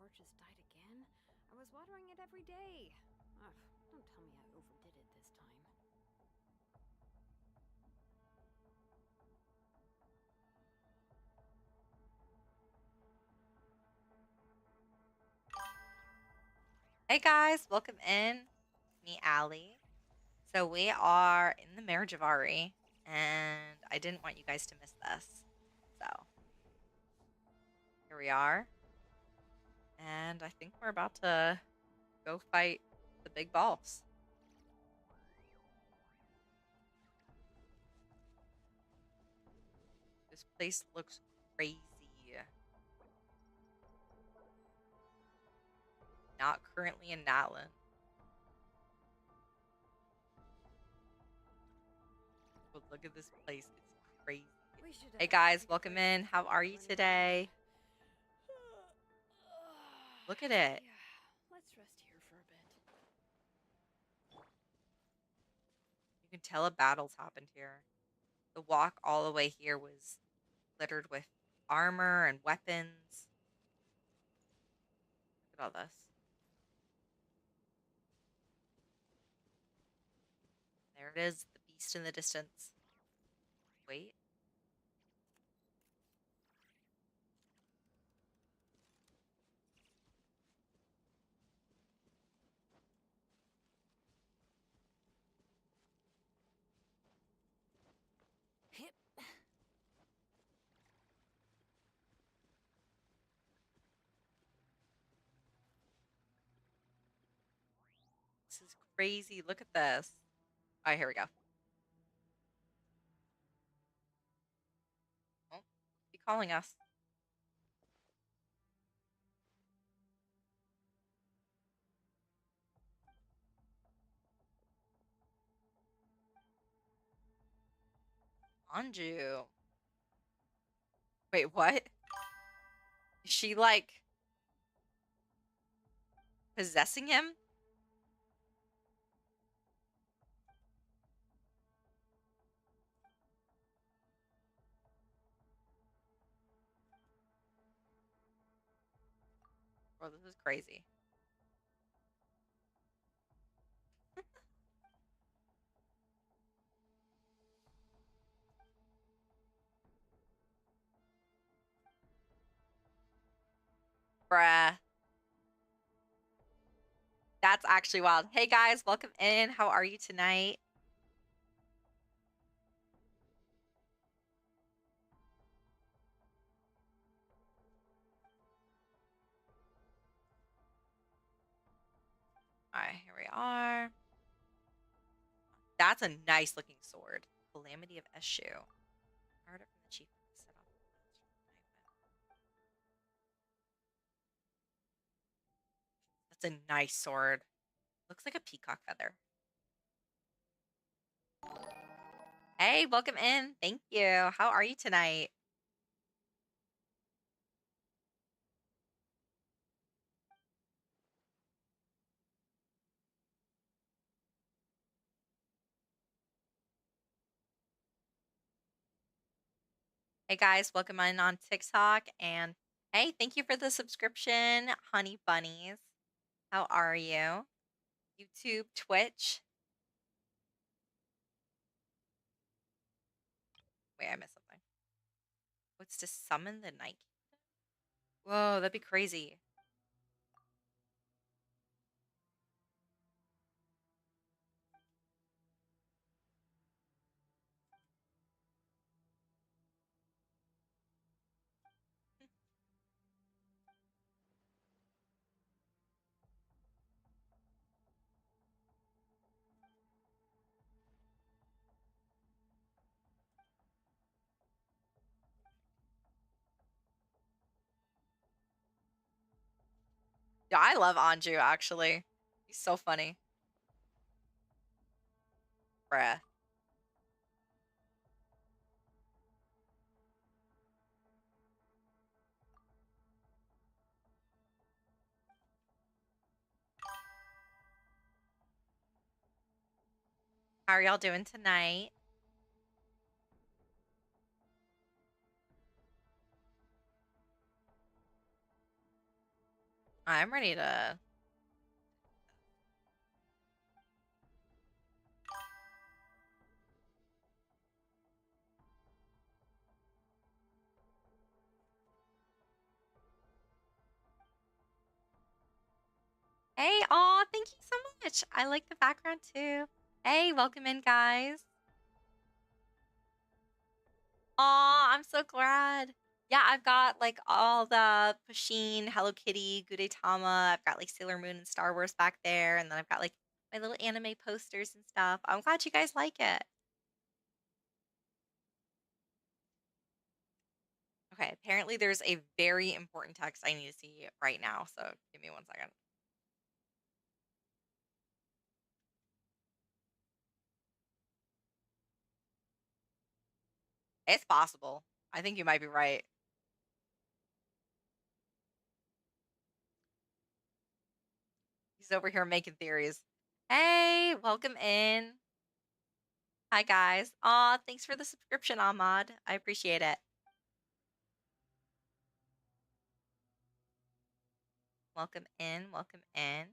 torches died again? I was watering it every day. Ugh, don't tell me I overdid it this time. Hey guys, welcome in. Me, Allie. So we are in the Mare Javari, and I didn't want you guys to miss this. So here we are, and I think we're about to go fight the big boss. This place looks crazy. Not currently in Natlin. But look at this place. It's crazy. Hey guys, welcome in. How are you today? Look at it. Yeah, let's rest here for a bit. You can tell a battle's happened here. The walk all the way here was littered with armor and weapons. Look at all this. There it is, the beast in the distance. Wait. This is crazy. Look at this. All right, here we go. Oh, be calling us. Anju. Wait, what? Is she like possessing him? Bro, this is crazy. Bruh. That's actually wild. Hey guys, welcome in. How are you tonight? All right, here we are. That's a nice looking sword. Calamity of Eshu. Heard it from the chief. Set off. That's a nice sword. Looks like a peacock feather. Hey, welcome in. Thank you. How are you tonight? Hey guys, welcome in on TikTok. And hey, thank you for the subscription, Honey Bunnies. How are you? YouTube, Twitch. Wait, I missed something. What's to summon the Night Kingdom? Whoa, that'd be crazy. Yeah, I love Anju, actually. He's so funny. Bruh. How are y'all doing tonight? I'm ready to. Hey, aw, thank you so much. I like the background too. Hey, welcome in, guys. Aw, I'm so glad. Yeah, I've got like all the Pusheen, Hello Kitty, Gudetama. I've got like Sailor Moon and Star Wars back there, and then I've got like my little anime posters and stuff. I'm glad you guys like it. Okay, apparently there's a very important text I need to see right now, so give me 1 second. It's possible. I think you might be right. He's over here making theories. Hey, welcome in. Hi guys. Aw, thanks for the subscription, Ahmad. I appreciate it. Welcome in, welcome in.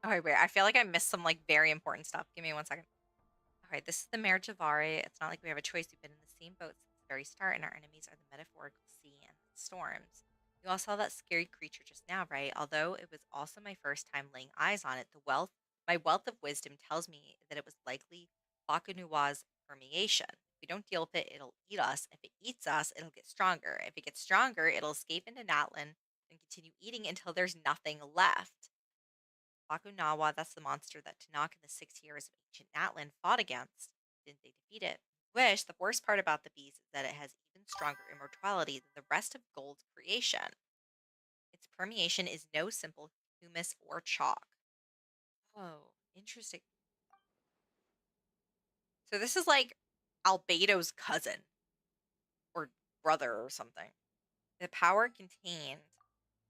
Okay, wait. I feel like I missed some like very important stuff. Give me 1 second. Okay, this is the Mare Javari. It's not like we have a choice. We've been in the same boat since the very start, and our enemies are the metaphorical sea and the storms. You all saw that scary creature just now, right? Although it was also my first time laying eyes on it, my wealth of wisdom tells me that it was likely Bakunuwa's permeation. If we don't deal with it, it'll eat us. If it eats us, it'll get stronger. If it gets stronger, it'll escape into Natlan and continue eating until there's nothing left. Bakunawa, that's the monster that Tanakh and the 6 years of ancient Natlan fought against. Didn't they defeat it? Wish the worst part about the beast is that it has even stronger immortality than the rest of Gold's creation. Its permeation is no simple humus or chalk. Oh, interesting. So this is like Albedo's cousin or brother or something. The power contained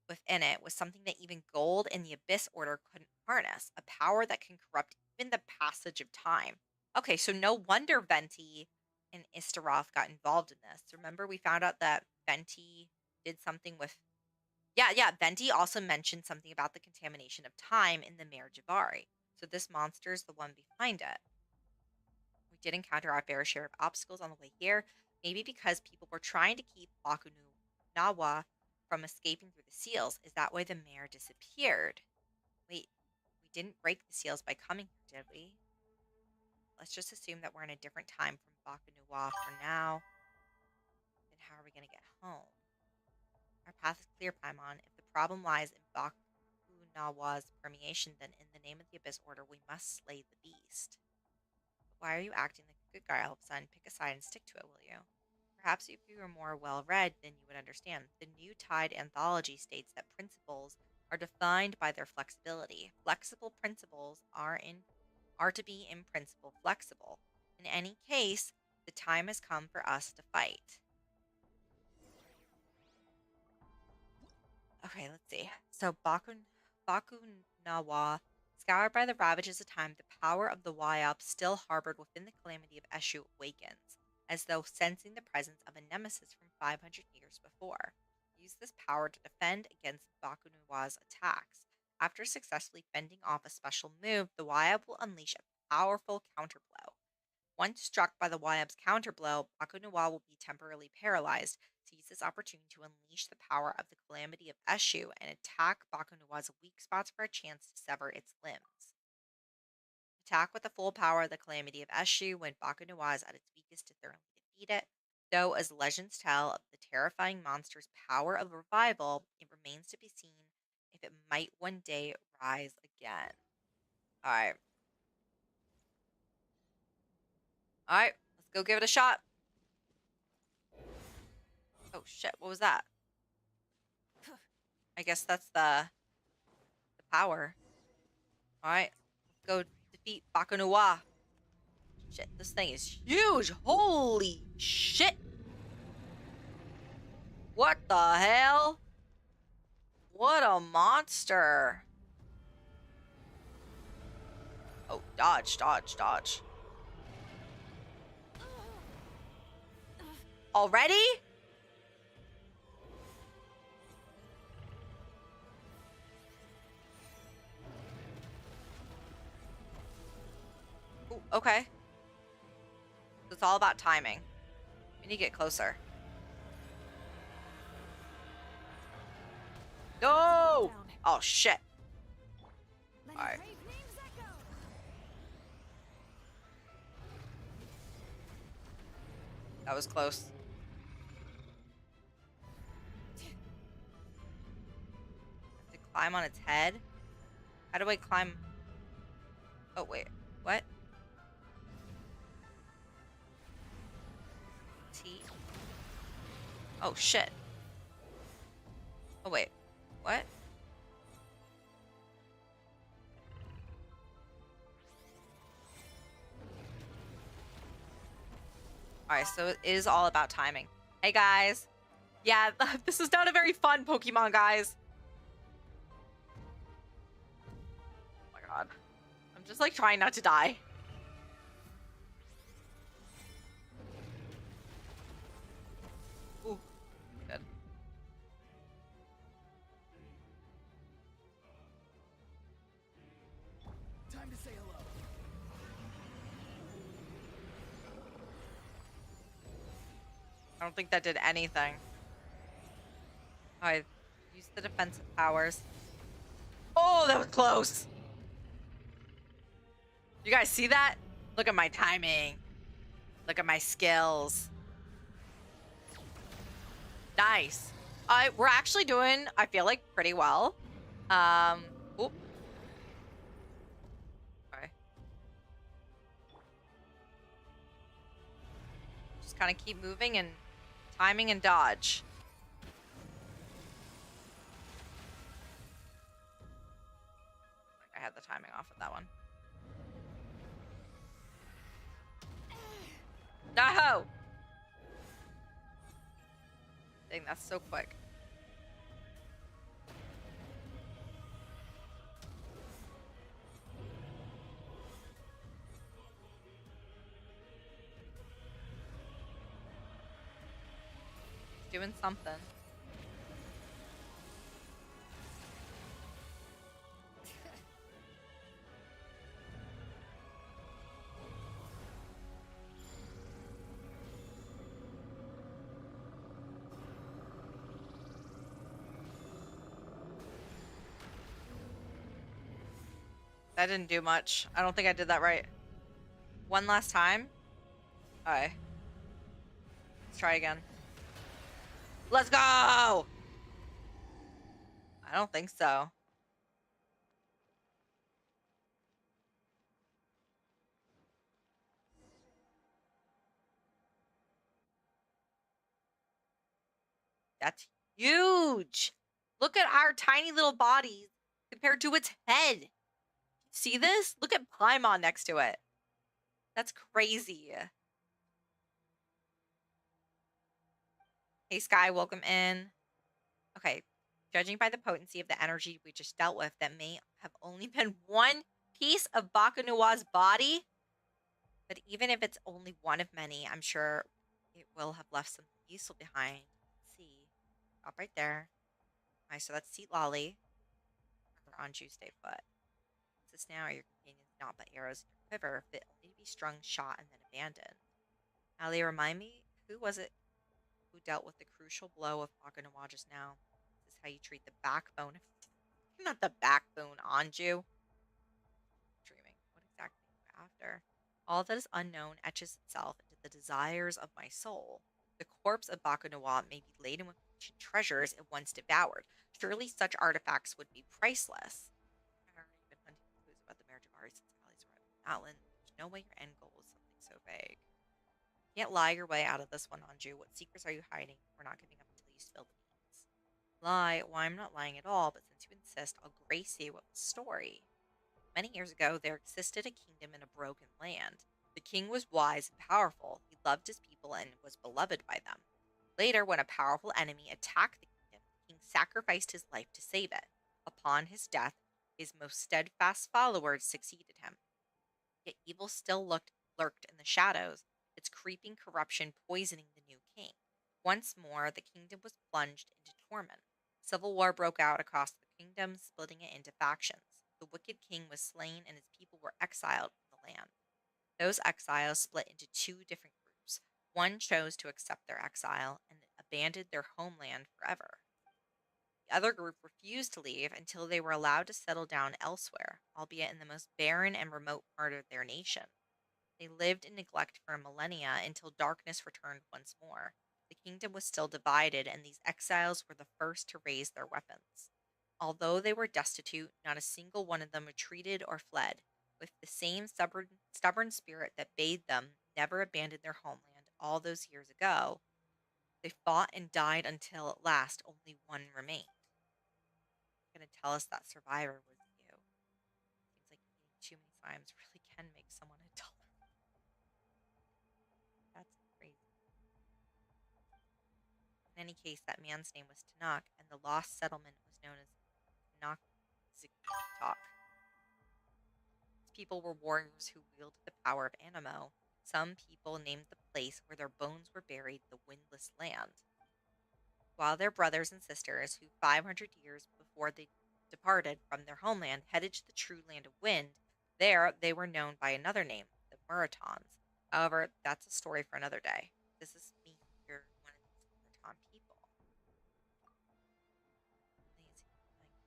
within it was something that even gold and the Abyss Order couldn't harness, a power that can corrupt even the passage of time. Okay, so no wonder Venti and Istaroth got involved in this. Remember, we found out that Venti did something with. Yeah, yeah, Venti also mentioned something about the contamination of time in the Mare Javari. So this monster is the one behind it. We did encounter our fair share of obstacles on the way here, maybe because people were trying to keep Bakunu Nawa from escaping through the seals. Is that why the mayor disappeared? Wait, we didn't break the seals by coming here, did we? Let's just assume that we're in a different time from Bakunuwa for now. Then how are we going to get home? Our path is clear, Paimon. If the problem lies in Bakunawa's permeation, then in the name of the Abyss Order, we must slay the beast. Why are you acting like a good guy all of a sudden? Pick a side and stick to it, will you? Perhaps if you were more well read, then you would understand. The New Tide anthology states that principles are defined by their flexibility. Flexible principles are to be in principle flexible. In any case, the time has come for us to fight. Okay, let's see. So Bakunawa, scoured by the ravages of time, the power of the Wyop still harbored within the calamity of Eshu awakens, as though sensing the presence of a nemesis from 500 years before. Use this power to defend against Bakunawa's attacks. After successfully fending off a special move, the Wyop will unleash a powerful counterblow. Once struck by the YM's counterblow, Bakunawa will be temporarily paralyzed. Seize this opportunity to unleash the power of the Calamity of Eshu and attack Bakunawa's weak spots for a chance to sever its limbs. Attack with the full power of the Calamity of Eshu when Bakunawa is at its weakest to thoroughly defeat it. Though, as legends tell of the terrifying monster's power of revival, it remains to be seen if it might one day rise again. Alright. Alright, let's go give it a shot. Oh shit, what was that? I guess that's the power. Alright, let's go defeat Bakunawa. Shit, this thing is huge! Holy shit! What the hell? What a monster! Oh, dodge, dodge, dodge. Already? Ooh, okay. It's all about timing. We need to get closer. No! Oh, shit. Alright. That was close. To climb on its head? How do I climb? Oh, wait. What? T? Oh, shit. Oh, wait. What? Alright, so it is all about timing. Hey, guys. Yeah, this is not a very fun Pokemon, guys. Oh, my God. I'm just, like, trying not to die. Ooh. Good. Time to say hello. I don't think that did anything. Alright, use the defensive powers. Oh, that was close! You guys see that? Look at my timing. Look at my skills. Nice. We're actually doing, I feel like, pretty well. Oop. Okay. Just kind of keep moving and timing and dodge. I had the timing off of that one. No! Dang, that's so quick. Doing something. That didn't do much. I don't think I did that right. One last time. Alright. Let's try again. Let's go! I don't think so. That's huge! Look at our tiny little bodies compared to its head. See this? Look at Paimon next to it. That's crazy. Hey, Sky, welcome in. Okay, judging by the potency of the energy we just dealt with, that may have only been one piece of Bakunawa's body. But even if it's only one of many, I'm sure it will have left something useful behind. Let's see. Stop right there. Alright, so that's Seat Lolly. Or on Juice Day Foot. Is this now? Are your companions naught but arrows in your quiver, fit only to be strung, shot, and then abandoned. Ali, remind me, who was it who dealt with the crucial blow of Akanawa just now? Is this how you treat the backbone of not the backbone, Anju? Dreaming. What exactly are you after? All that is unknown etches itself into the desires of my soul. The corpse of Bakunawa may be laden with ancient treasures it once devoured. Surely such artifacts would be priceless. I've already been hunting clues about the Mare Javari since Ali's arrival in Outland. There's no way your end goal is something so vague. You can't lie your way out of this one, Anju. What secrets are you hiding? We're not giving up until you spill the beans. Lie? Why, I'm not lying at all, but since you insist, I'll grace you with the story. Many years ago, there existed a kingdom in a broken land. The king was wise and powerful. He loved his people and was beloved by them. Later, when a powerful enemy attacked the kingdom, the king sacrificed his life to save it. Upon his death, his most steadfast followers succeeded him. Yet evil still lurked in the shadows, its creeping corruption poisoning the new king. Once more, the kingdom was plunged into torment. Civil war broke out across the kingdom, splitting it into factions. The wicked king was slain and his people were exiled from the land. Those exiles split into two different groups. One chose to accept their exile and abandoned their homeland forever. The other group refused to leave until they were allowed to settle down elsewhere, albeit in the most barren and remote part of their nation. They lived in neglect for millennia until darkness returned once more. The kingdom was still divided, and these exiles were the first to raise their weapons. Although they were destitute, not a single one of them retreated or fled. With the same stubborn spirit that bade them never abandon their homeland all those years ago, they fought and died until at last only one remained. Going to tell us that survivor was you. Seems like eating too many slimes really can make someone intolerant. That's crazy. In any case, that man's name was Tanakh, and the lost settlement was known as Tanakh. These people were warriors who wielded the power of Anemo. Some people named the place where their bones were buried the Windless Land, while their brothers and sisters, who 500 years before they departed from their homeland, headed to the true land of wind, there they were known by another name, the Muratons. However, that's a story for another day. This is me, you're one of these Muraton people.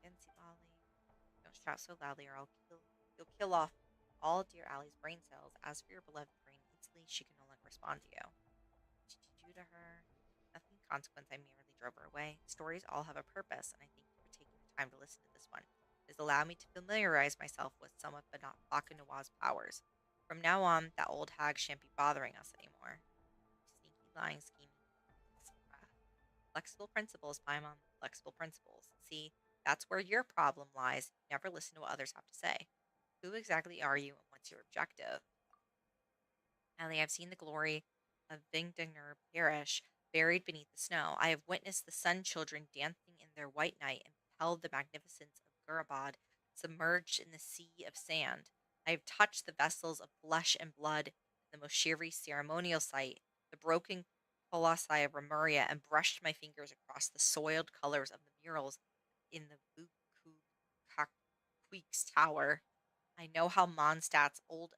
Lazy Lolly. Don't shout so loudly or you'll kill off all dear Allie's brain cells. As for your beloved brain, instantly she can no longer respond to you. What did you do to her? Nothing of consequence, I merely drove her away. Stories all have a purpose, and I thank you for taking the time to listen to this one. It has allowed me to familiarize myself with some of Bakunawa's powers. From now on, that old hag shan't be bothering us anymore. Sneaky, lying, scheming. Flexible principles, Paimon. Flexible principles. See, that's where your problem lies. You never listen to what others have to say. Who exactly are you, and what's your objective? Ellie, I've seen the glory of Vingdinger perish, buried beneath the snow. I have witnessed the sun children dancing in their white night and beheld the magnificence of Gurabad submerged in the sea of sand. I have touched the vessels of flesh and blood in the Moshiri ceremonial site, the broken colossi of Remuria, and brushed my fingers across the soiled colors of the murals in the Vukukakwik's tower. I know how Mondstadt's old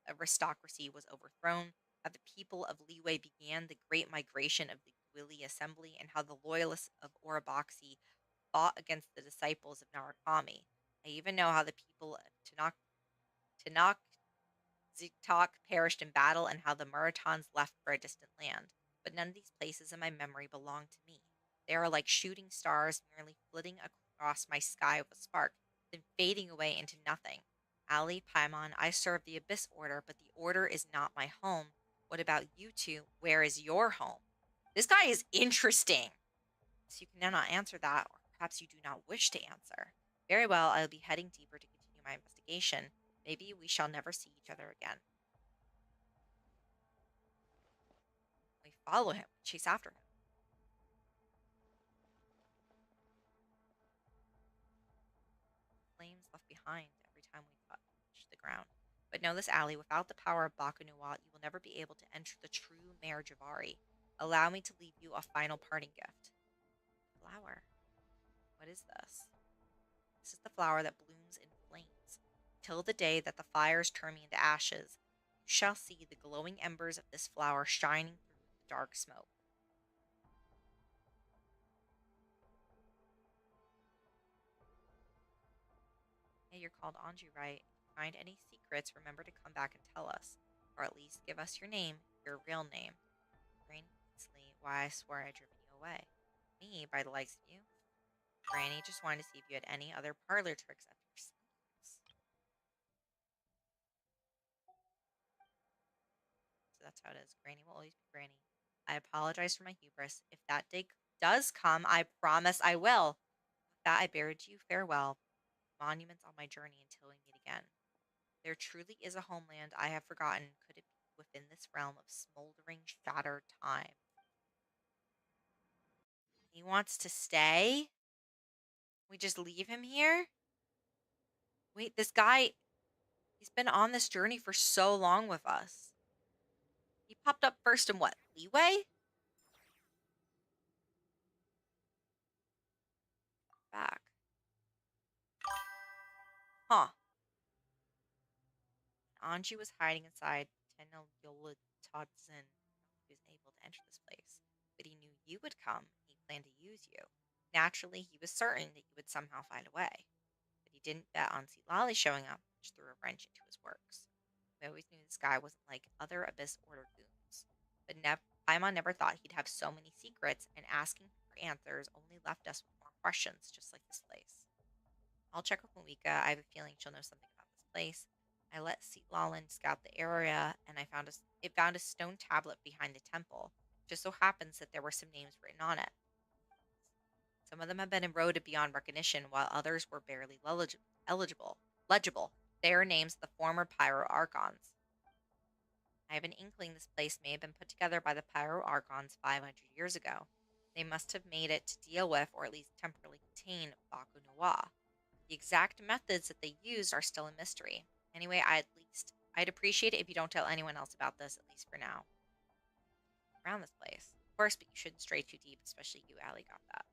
aristocracy was overthrown, how the people of Liyue began the great migration of the Gwili assembly, and how the loyalists of Orobaxi fought against the disciples of Narukami. I even know how the people of Zitok perished in battle and how the Muratons left for a distant land. But none of these places in my memory belong to me. They are like shooting stars merely flitting across my sky with a spark, then fading away into nothing. Ali, Paimon, I serve the Abyss Order, but the Order is not my home. What about you two? Where is your home? This guy is interesting. So you can not answer that, or perhaps you do not wish to answer. Very well, I will be heading deeper to continue my investigation. Maybe we shall never see each other again. We follow him, chase after him. Flames left behind every time we touch the ground. But know this, Ali, without the power of Bakunuwa, you will never be able to enter the true Mare Javari. Allow me to leave you a final parting gift. Flower. What is this? This is the flower that blooms in flames. Till the day that the fires turn me into ashes, you shall see the glowing embers of this flower shining through the dark smoke. Hey, you're called Anju, right? If you find any secrets, remember to come back and tell us. Or at least give us your name, your real name. Granny Weasley, why I swore I'd driven you away. Me, by the likes of you. Granny just wanted to see if you had any other parlor tricks up your sleeves. So that's how it is. Granny will always be Granny. I apologize for my hubris. If that day does come, I promise I will. With that, I bid you farewell. Monuments on my journey until we meet again. There truly is a homeland I have forgotten. Could it be within this realm of smoldering, shattered time? He wants to stay? We just leave him here? Wait, this guy, he's been on this journey for so long with us. He popped up first in what? Leeway? Back. Huh. Anji was hiding inside Tennoyola Todson. He was able to enter this place. But he knew you would come. He planned to use you. Naturally, he was certain that you would somehow find a way. But he didn't bet on Lolly showing up, which threw a wrench into his works. We always knew this guy wasn't like other Abyss Order goons. But Paimon never thought he'd have so many secrets, and asking for answers only left us with more questions, just like this place. I'll check with Malika. I have a feeling she'll know something about this place. I let Seatlalin scout the area, and it found a stone tablet behind the temple. Just so happens that there were some names written on it. Some of them have been eroded beyond recognition, while others were barely legible. They are names of the former Pyro Archons. I have an inkling this place may have been put together by the Pyro Archons 500 years ago. They must have made it to deal with, or at least temporarily contain, Baku Noir. The exact methods that they used are still a mystery. Anyway, I'd appreciate it if you don't tell anyone else about this, at least for now. Around this place. Of course, but you shouldn't stray too deep, especially you, Allie, got that.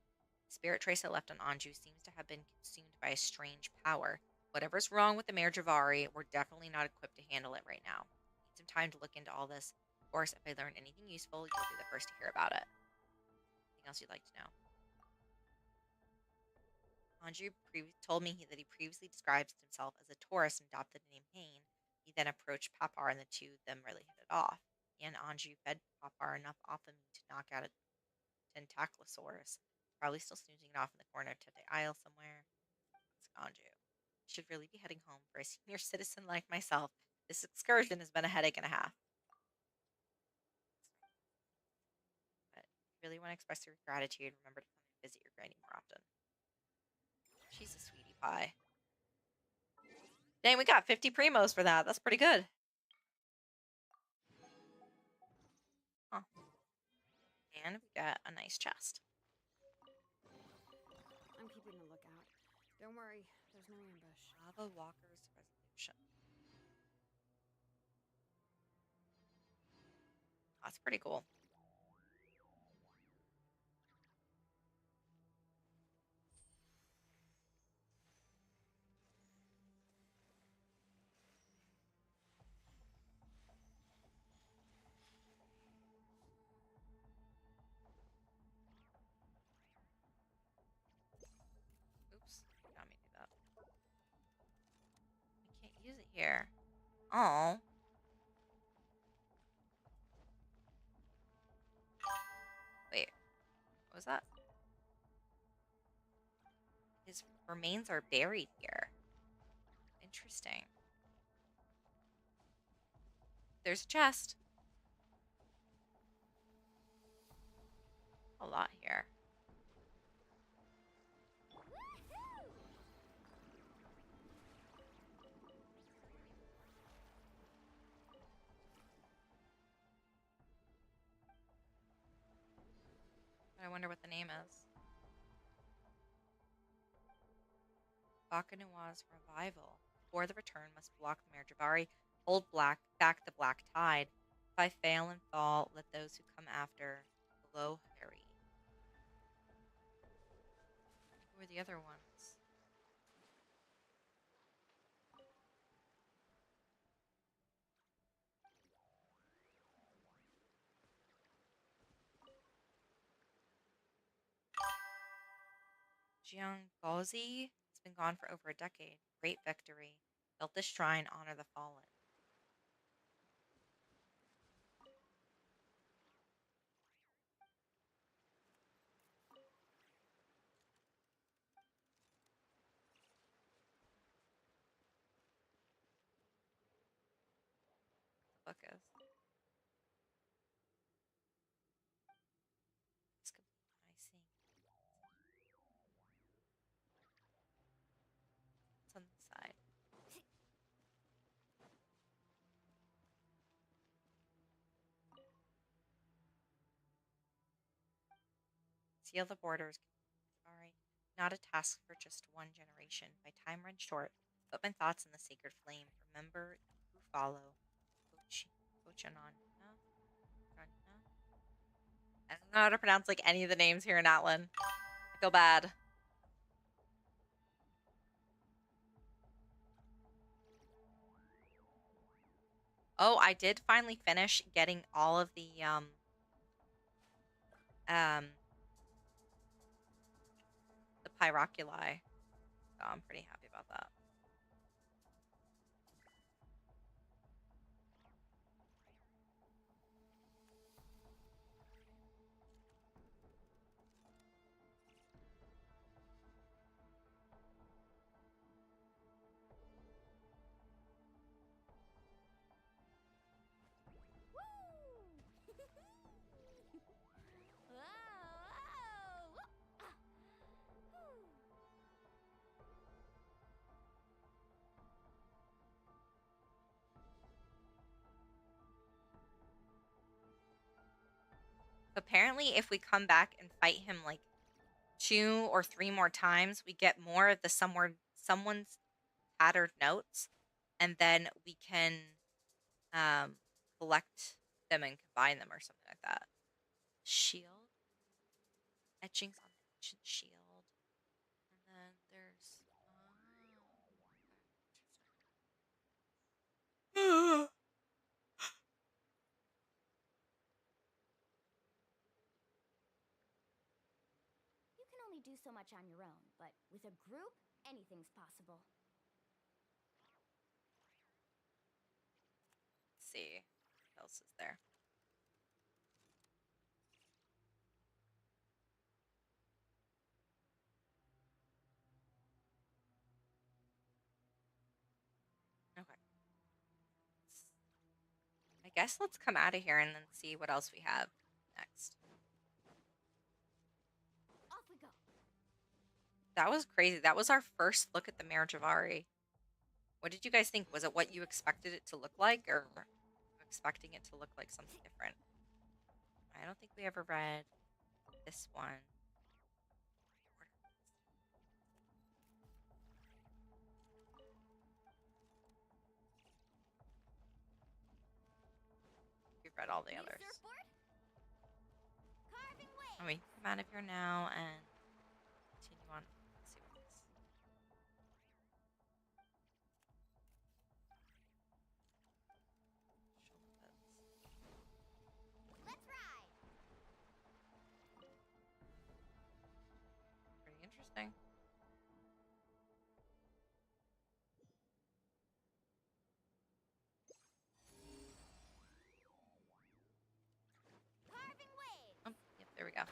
The spirit trace I left on Anju seems to have been consumed by a strange power. Whatever's wrong with the Mare Javari, we're definitely not equipped to handle it right now. Need some time to look into all this. Of course, if I learn anything useful, you'll be the first to hear about it. Anything else you'd like to know? Anju told me that he previously described himself as a tourist and adopted the name Hain. He then approached Papar and the two of them really hit it off. He and Anju fed Papar enough off of me to knock out a Tentaclosaurus. Probably still snoozing it off in the corner of Tete Isle somewhere. That's Anju. Should really be heading home. For a senior citizen like myself, this excursion has been a headache and a half. But if you really want to express your gratitude, remember to come and visit your granny more often. She's a sweetie pie. Dang, we got 50 primos for that. That's pretty good. Huh. And we got a nice chest. I'm keeping a lookout. Don't worry, there's no ambush. Lava Walker's Resolution. That's pretty cool. Oops, got me do that. I can't use it here. Oh. Wait, what was that? His remains are buried here. Interesting. There's a chest. A lot here. I wonder what the name is. Baka Noir's revival. Before the return, must block the Mare Javari, hold back the black tide. If I fail and fall, let those who come after blow Harry. Who are the other ones? Jianggozi has been gone for over a decade. Great victory. Built this shrine, honor the fallen. The book is. I see. It's on the side. Seal the borders. Javari. Not a task for just one generation. My time runs short. Put my thoughts in the sacred flame. Remember who follow. Ochanana. I don't know how to pronounce like any of the names here in Atlan. I feel bad. Oh, I did finally finish getting all of the pyroculi. So I'm pretty happy about that. Apparently, if we come back and fight him like 2 or 3 more times, we get more of the someone's tattered notes, and then we can collect them and combine them or something like that. Shield etchings on the ancient shield, and then there's You can only do so much on your own, but with a group, anything's possible. Let's see what else is there. Okay. I guess let's come out of here and then see what else we have next. Off we go. That was crazy. That was our first look at the Mare Javari. What did you guys think? Was it what you expected it to look like, or were you expecting it to look like something different? I don't think we ever read this one. We've read all the Need a others. surfboard? Carving waves. Oh, we can come out of here now and continue on. Let's see what this. Let's ride. Pretty interesting. Carving waves. Oh, yep, there we go.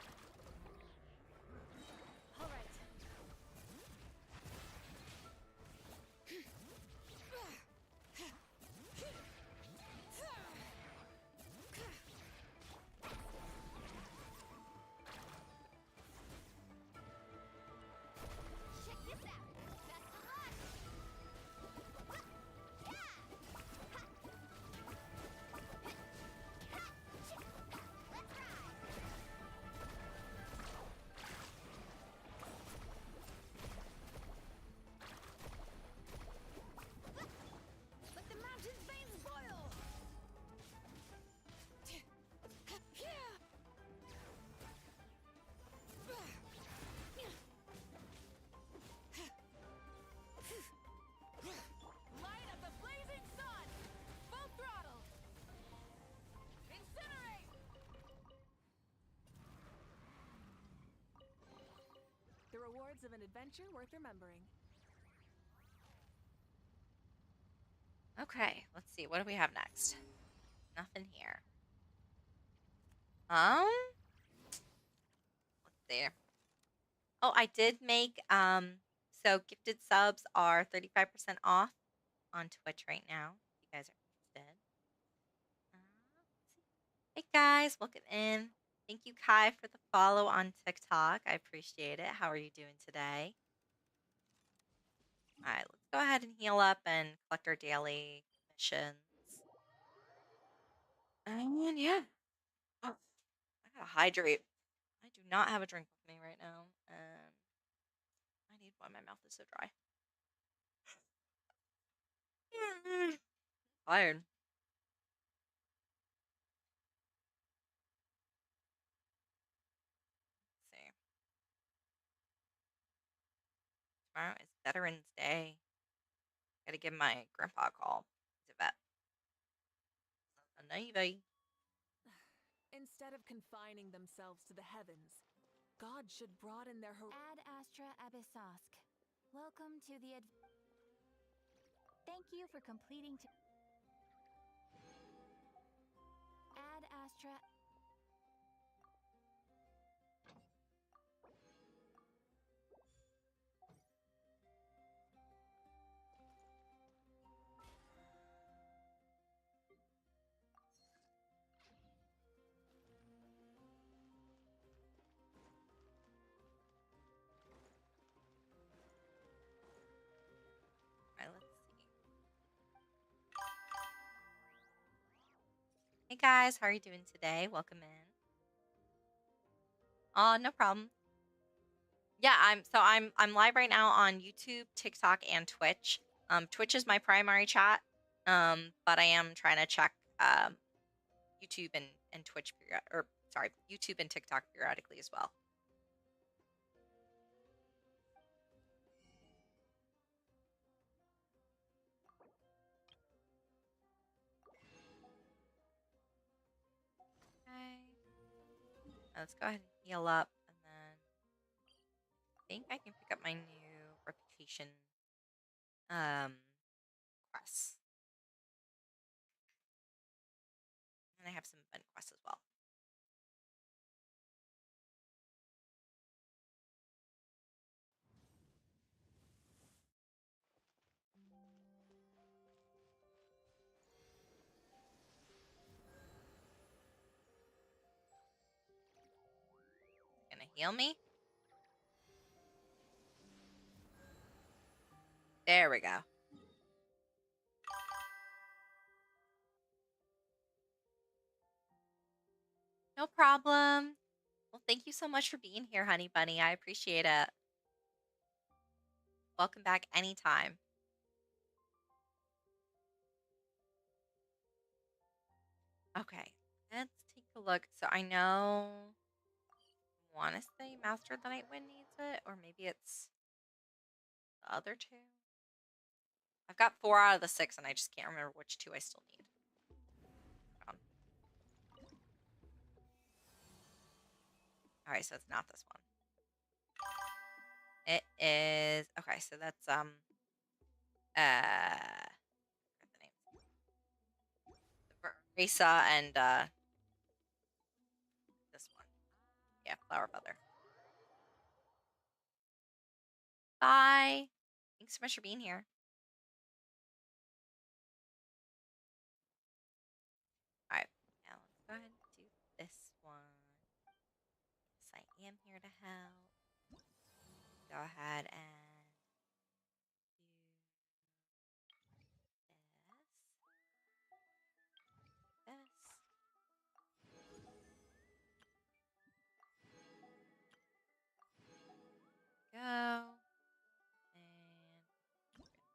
chance of an adventure worth remembering. Okay, let's see. What do we have next? Nothing here. Let's see. Oh, I did make so gifted subs are 35% off on Twitch right now. If you guys are interested. Let's see. Hey guys, welcome in. Thank you, Kai, for the follow on TikTok. I appreciate it. How are you doing today? All right, let's go ahead and heal up and collect our daily missions. And yeah. Oh, I gotta hydrate. I do not have a drink with me right now, and I need one. My mouth is so dry. Tired. Let's see. Tomorrow is Veterans Day. Gotta give my grandpa a call. He's a vet. A navy. Instead of confining themselves to the heavens, God should broaden their Ad Astra Abyssosk. Welcome to the Thank you for completing Ad Astra. Alright, let's see. Hey guys, how are you doing today? Welcome in. Oh, no problem. Yeah, I'm live right now on YouTube, TikTok, and Twitch. Twitch is my primary chat. But I am trying to check YouTube and Twitch YouTube and TikTok periodically as well. Okay. Let's go ahead and heal up, and then I think I can pick up my new reputation quests. And I have some event quests as well. Gonna heal me? There we go. No problem. Well, thank you so much for being here, Honey Bunny. I appreciate it. Welcome back anytime. Okay, let's take a look. So I know, I want to say Master of the Night Wind needs it, or maybe it's the other two. I've got 4 out of the 6, and I just can't remember which 2 I still need. All right, so it's not this one. It is okay. So that's I forgot the name. Risa and this one. Yeah, Flower Feather. Bye. Thanks so much for being here. All right, now let's go ahead and do this one. Yes, I am here to help. Go ahead and do this. Go. And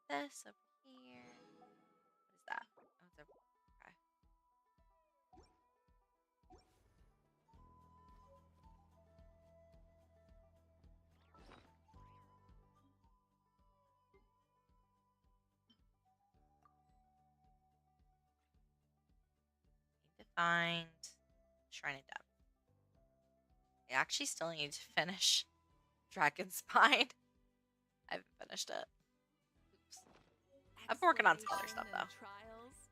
this over here. What is that? Oh, it's over. Okay. Need to find Shrine of Depth. I actually still need to finish Dragon Spine. I haven't finished it. Oops. I'm working on some other stuff though. Trials.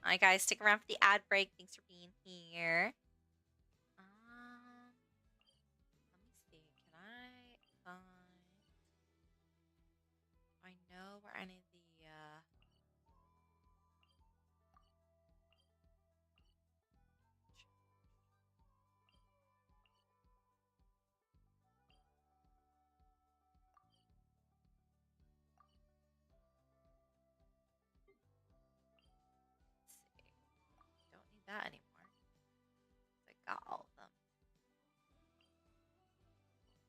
Alright guys, stick around for the ad break. Thanks for being here. Let me see. Can I find... I know where any of the let's see. Don't need that anymore. I got all of them.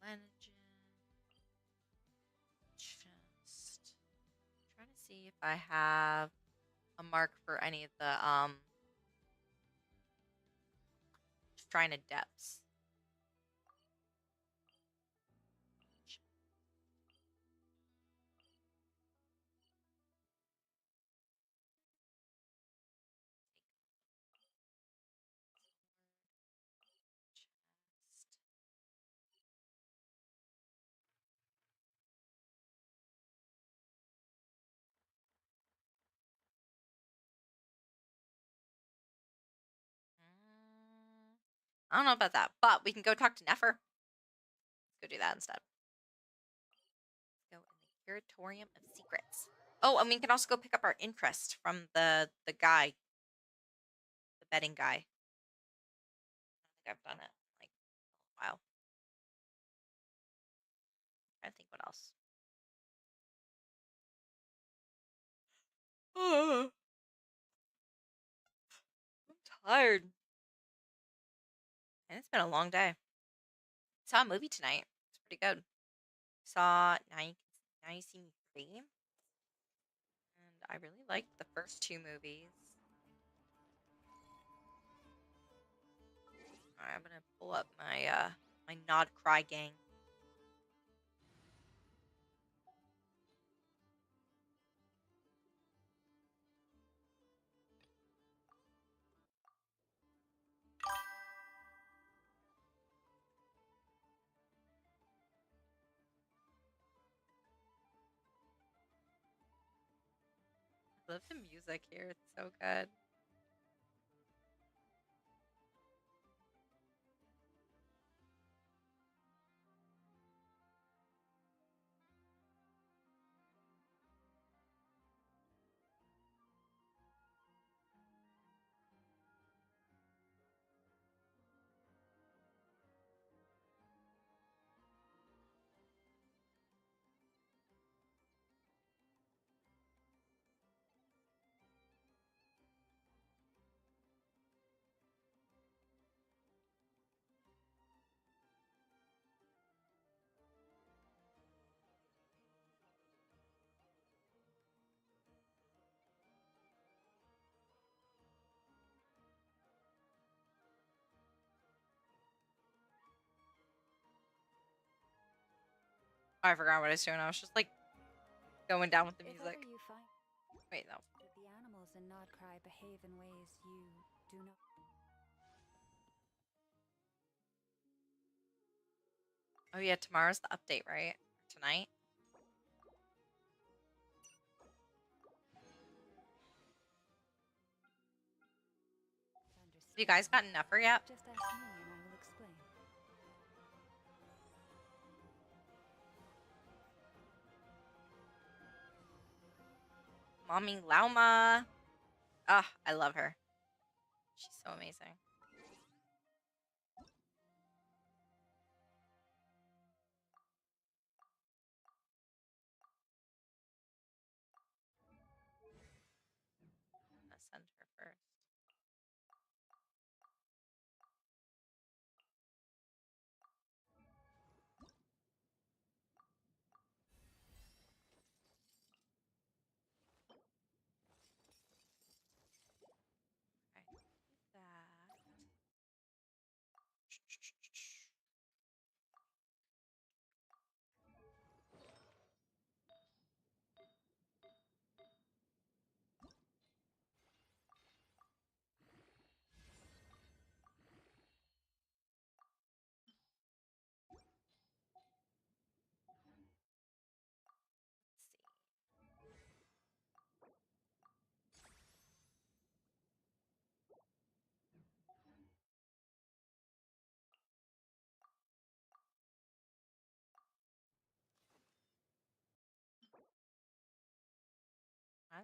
Lenogen. Just trying to see if I have a mark for any of the Shrine of Depths. Chest. I don't know about that, but we can go talk to Nefer. Let's go do that instead. Let's go in the Curatorium of Secrets. Oh, and we can also go pick up our interest from the guy, the betting guy. I don't think I've done it in, like a while. I think what else. I'm tired. And it's been a long day. Saw a movie tonight. It's pretty good. Saw Now You See Me 3. And I really liked the first two movies. Alright, I'm gonna pull up my my Nod Cry gang. I love the music here. It's so good. Oh, I forgot what I was doing. I was just like going down with the If music. ever you find Wait, no. that the animals in Nodcry behave in ways you do not. Oh yeah, tomorrow's the update, right? Tonight? You guys got Nefer yet? Just ask me and I will explain. Mommy Lauma. Ah, I love her. She's so amazing. I'm gonna send her first. Okay, that.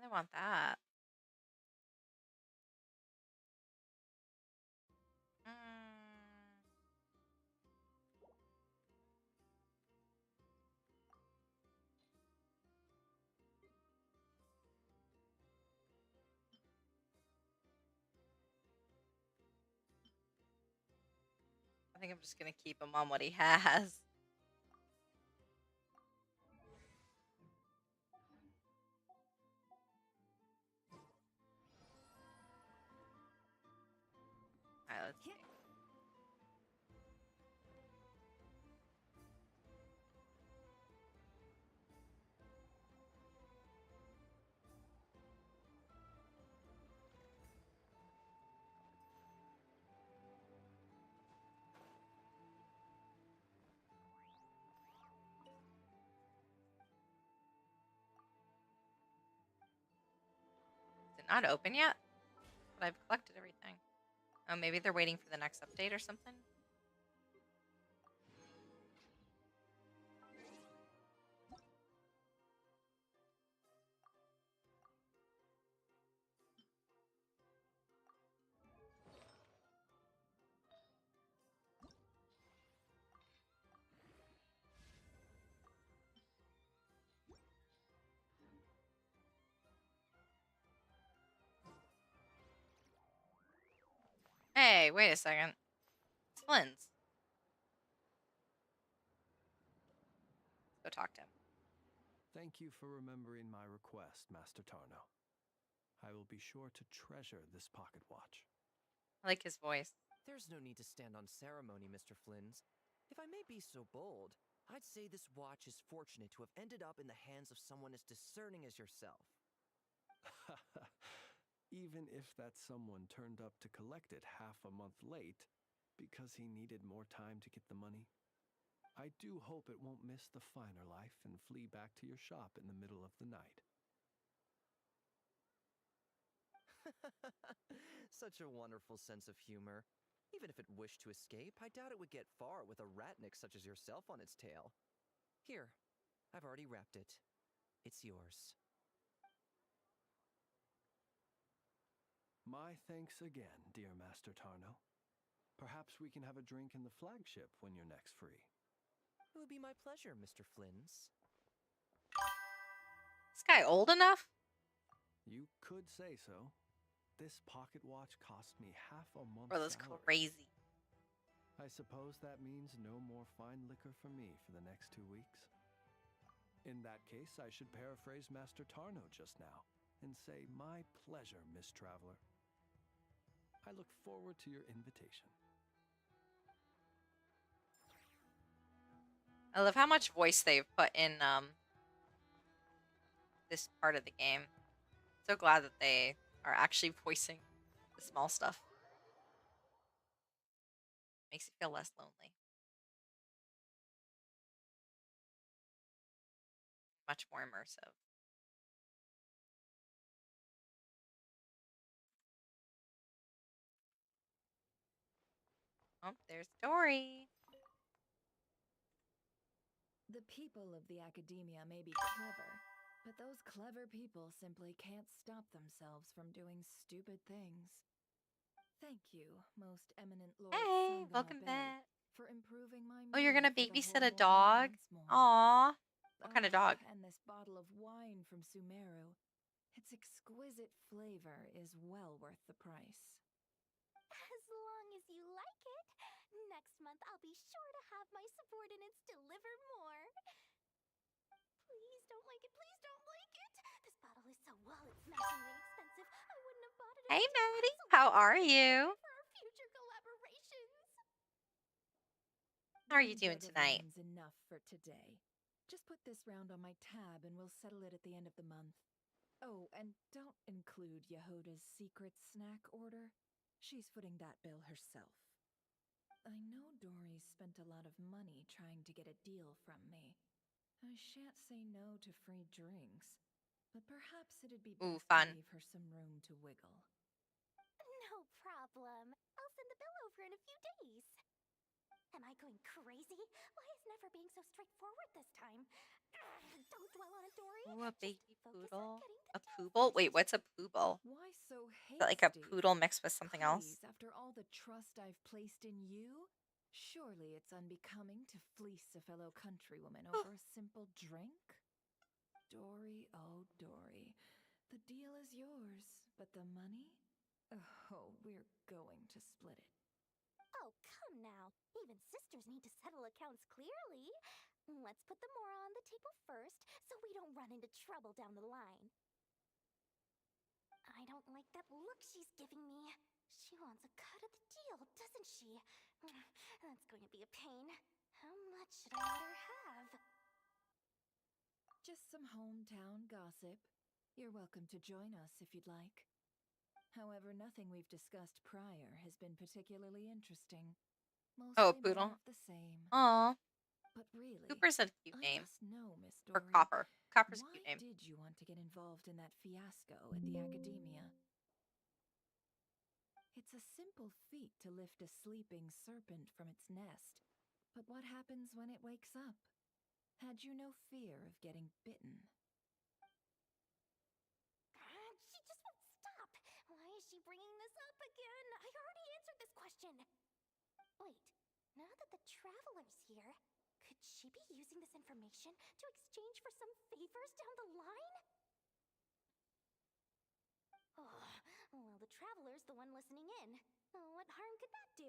I want that. I think I'm just gonna keep him on what he has. Alright, let's see. Is it not open yet? But I've collected everything. Oh, maybe they're waiting for the next update or something? Hey, wait a second. It's Flynn's. Go talk to him. Thank you for remembering my request, Master Tarno. I will be sure to treasure this pocket watch. I like his voice. There's no need to stand on ceremony, Mr. Flynn's. If I may be so bold, I'd say this watch is fortunate to have ended up in the hands of someone as discerning as yourself. Even if that someone turned up to collect it half a month late because he needed more time to get the money, I do hope it won't miss the finer life and flee back to your shop in the middle of the night. Such a wonderful sense of humor. Even if it wished to escape, I doubt it would get far with a ratnik such as yourself on its tail. Here, I've already wrapped it. It's yours. My thanks again, dear Master Tarno. Perhaps we can have a drink in the flagship when you're next free. It would be my pleasure, Mr. Flynn's. This guy old enough? You could say so. This pocket watch cost me half a month's Bro, that's salary. crazy. I suppose that means no more fine liquor for me for the next 2 weeks. In that case, I should paraphrase Master Tarno just now and say, my pleasure, Miss Traveler. I look forward to your invitation. I love how much voice they've put in this part of the game. So glad that they are actually voicing the small stuff. Makes it feel less lonely. Much more immersive. Oh, there's Dory. The people of the academia may be clever, but those clever people simply can't stop themselves from doing stupid things. Thank you, most eminent Lord Hey, Sangama welcome Bey, back. for improving my Oh, you're mood gonna for the babysit whole a dog? morning once more. Aw. What kind of dog? And this bottle of wine from Sumeru. Its exquisite flavor is well worth the price. As long as you like it. Next month, I'll be sure to have my subordinates deliver more. Please don't like it. Please don't like it. This bottle is so wallet-smashingly expensive. I wouldn't have bought it. Hey, if it Maddie. wasn't How so are necessary you? for our future collaborations. How are you One doing jug of tonight? wine's enough for today. Just put this round on my tab and we'll settle it at the end of the month. Oh, and don't include Yehoda's secret snack order. She's footing that bill herself. I know Dory's spent a lot of money trying to get a deal from me. I shan't say no to free drinks, but perhaps it'd be Ooh, best fun. to leave her some room to wiggle. No problem. I'll send the bill over in a few days. Am I going crazy? Why is Never being so straightforward this time? Don't dwell on it, Dory. Ooh, a Just baby focus poodle. on getting A the tail poodle? Wait, first. what's a poodle? Why so Is that like a hasty? poodle mixed with something else? Please, after all the trust I've placed in you, surely it's unbecoming to fleece a fellow countrywoman over a simple drink? Dory, oh Dory, the deal is yours, but the money? Oh, we're going to split it. Oh, come now. Even sisters need to settle accounts clearly. Let's put the mora on the table first, so we don't run into trouble down the line. I don't like that look she's giving me. She wants a cut of the deal, doesn't she? That's going to be a pain. How much should I let her have? Just some hometown gossip. You're welcome to join us if you'd like. However, nothing we've discussed prior has been particularly interesting. Oh, Mostly poodle. more of the same. Aw, But really, Cooper's a cute I name. must know, Miss Or Dory. Copper. Copper's a Why cute name. did you want to get involved in that fiasco at the academia? It's a simple feat to lift a sleeping serpent from its nest. But what happens when it wakes up? Had you no fear of getting bitten? She just won't stop. Why is she bringing this up again? I already answered this question. Wait, now that the Traveler's here, could she be using this information to exchange for some favors down the line? Oh, well, the Traveler's the one listening in. What harm could that do?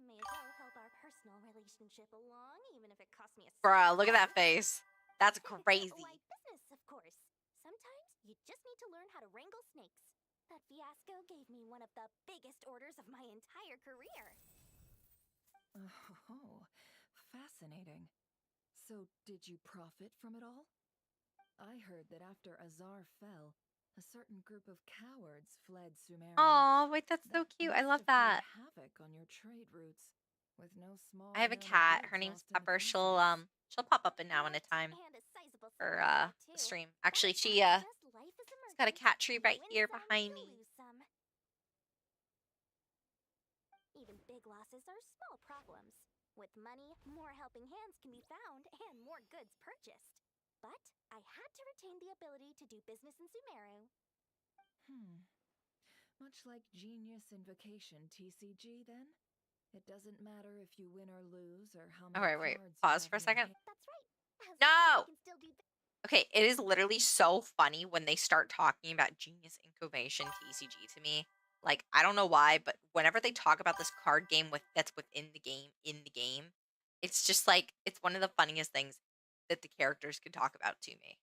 May as well help our personal relationship along, even if it costs me a Bruh, second look at that bite. face. That's crazy. Like business, of course. Sometimes you just need to learn how to wrangle snakes. That fiasco gave me one of the biggest orders of my entire career. Oh, fascinating. So, did you profit from it all? I heard that after Azar fell, a certain group of cowards fled Sumeru. Aw, wait, that's so That cute. I must love have played that. havoc on your trade routes, with no small I have a amount of cat. goods Her name's lost in the Pepper. process. She'll pop up in now and a time And a sizable for supply, the too. stream. Actually, But she that's just life as a she's got a merchant. cat tree You right win here some, behind you me. lose some. Even big losses are small problems. With money, more helping hands can be found and more goods purchased. But I had to retain the ability to do business in Sumeru. Much like Genius Invocation TCG, then? It doesn't matter if you win or lose or how Oh, many wait. cards you Pause have for a in your second. hand. That's right. As long as No! I can still do Okay, it is literally so funny when they start talking about Genius Incubation TCG to me. Like, I don't know why, but whenever they talk about this card game that's within the game, it's just like it's one of the funniest things that the characters could talk about to me.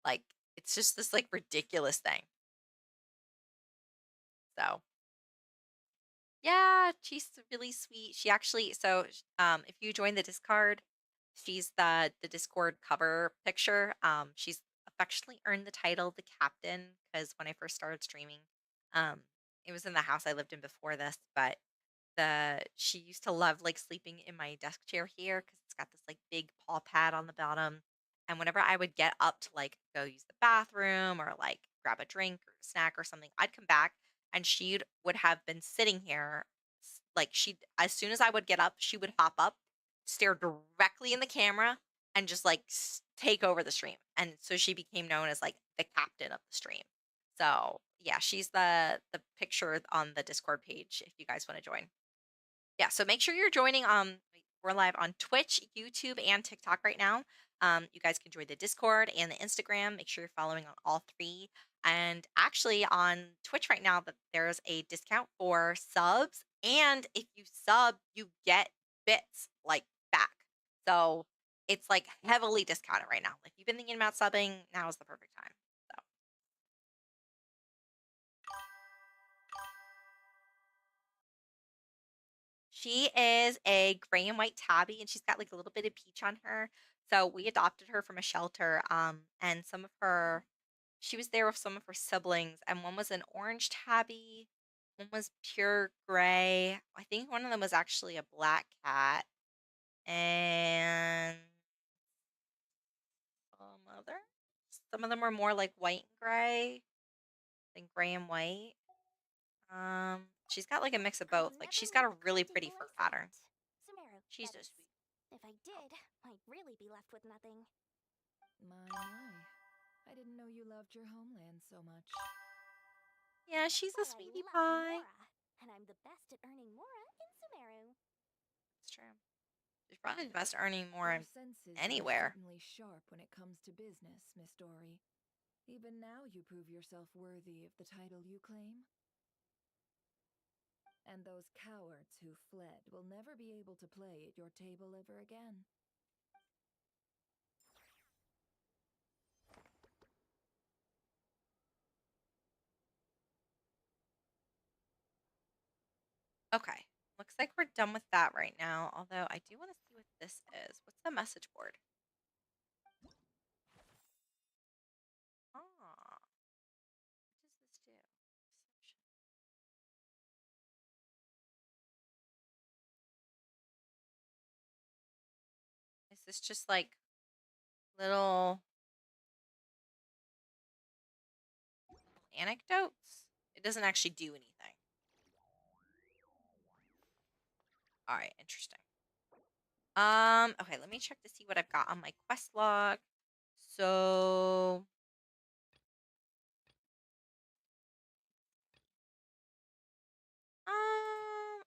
Like, it's just this like ridiculous thing. So, yeah, she's really sweet. She actually, if you join the Discord, she's the Discord cover picture. She's affectionately earned the title the captain because when I first started streaming, um, it was in the house I lived in before this, but she used to love like sleeping in my desk chair here because it's got this like big paw pad on the bottom. And whenever I would get up to like go use the bathroom or like grab a drink or snack or something, I'd come back and she would have been sitting here. Like she, as soon as I would get up, she would hop up, stare directly in the camera, and just like take over the stream. And so she became known as like the captain of the stream. So yeah, she's the picture on the Discord page if you guys want to join. Yeah, so make sure you're joining. We're live on Twitch, YouTube, and TikTok right now. You guys can join the Discord and the Instagram. Make sure you're following on all three. And actually, on Twitch right now, that there's a discount for subs, and if you sub, you get bits like back. So it's like heavily discounted right now. Like you've been thinking about subbing, now is the perfect time. So. She is a gray and white tabby, and she's got like a little bit of peach on her. So we adopted her from a shelter. And she was there with some of her siblings, and one was an orange tabby, one was pure gray. I think one of them was actually a black cat, and some of them were more like white and gray than gray and white. She's got like a mix of both. Like she's got a really pretty fur pattern. Sumeru, She's That so is, sweet. if I did, I'd really be left with nothing. My. I didn't know you loved your homeland so much. Yeah, she's a But I sweetie love pie. Mora, and I'm the best at earning Mora in Sumeru. It's true. She's probably the best earning more Your senses anywhere. are certainly sharp when it comes to business, Miss Dory. Even now you prove yourself worthy of the title you claim. And those cowards who fled will never be able to play at your table ever again. Okay. Looks like we're done with that right now. Although I do want to see what this is. What's the message board? Ah. What does this do? Reception. Is this just like little anecdotes? It doesn't actually do anything. All right, interesting. Okay, let me check to see what I've got on my quest log. So,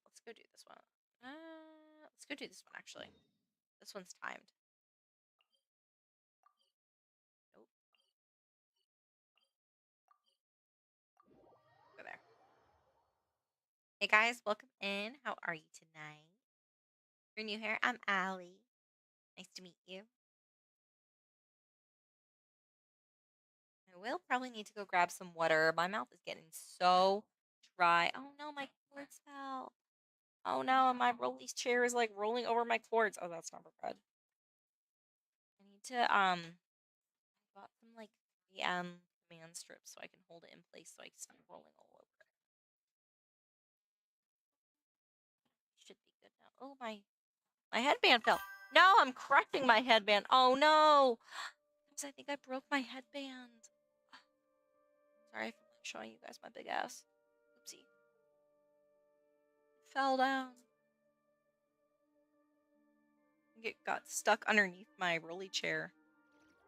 let's go do this one. Let's go do this one actually. This one's timed. Nope. Go there. Hey guys, welcome in. How are you tonight? If you're new here, I'm Allie. Nice to meet you. I will probably need to go grab some water. My mouth is getting so dry. Oh no, my cords fell. Oh no, my rollies chair is like rolling over my cords. Oh, that's never good. I need to I bought some like 3M command strips so I can hold it in place so I can stop rolling all over it. Should be good now. Oh my headband fell. No, I'm crushing my headband. Oh no. I think I broke my headband. Sorry if I'm showing you guys my big ass. Oopsie. It fell down. It got stuck underneath my rolly chair.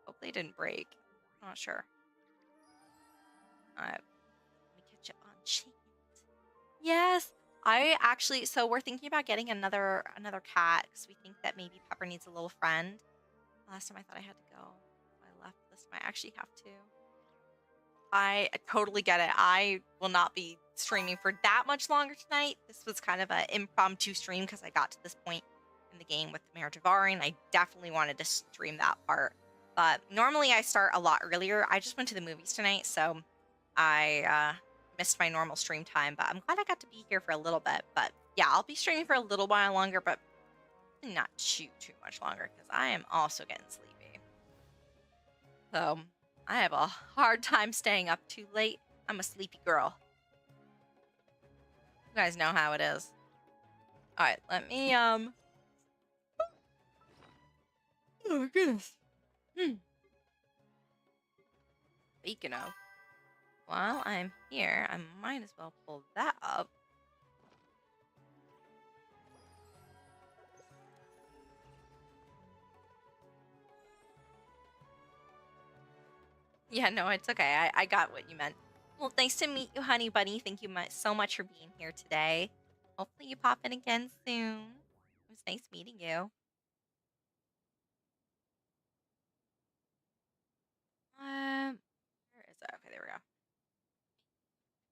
Hopefully it didn't break. I'm not sure. Alright. Let me catch up on chat. Yes. So we're thinking about getting another cat because we think that maybe Pepper needs a little friend. Last time I thought I had to go. I left this time. I actually have to. I totally get it. I will not be streaming for that much longer tonight. This was kind of an impromptu stream because I got to this point in the game with Mare Javari, and I definitely wanted to stream that part. But normally I start a lot earlier. I just went to the movies tonight, so I missed my normal stream time. But I'm glad I got to be here for a little bit. But yeah, I'll be streaming for a little while longer, but not too much longer because I am also getting sleepy. So I have a hard time staying up too late. I'm a sleepy girl. You guys know how it is. Alright, let me, Oh my goodness. Speaking of, while I'm here, I might as well pull that up. Yeah, no, it's okay. I got what you meant. Well, nice to meet you, honey bunny. Thank you so much for being here today. Hopefully you pop in again soon. It was nice meeting you. Where is it? Okay, there we go.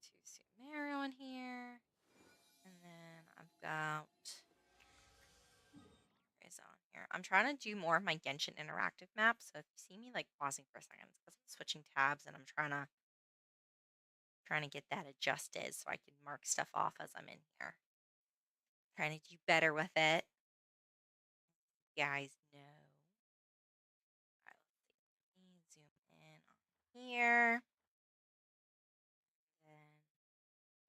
To Sumeru in here. And then I've got is on here. I'm trying to do more of my Genshin interactive maps. So if you see me like pausing for a second, it's because I'm switching tabs and I'm trying to get that adjusted so I can mark stuff off as I'm in here. Trying to do better with it. You guys know. All right, let's see. Let me zoom in on here. Then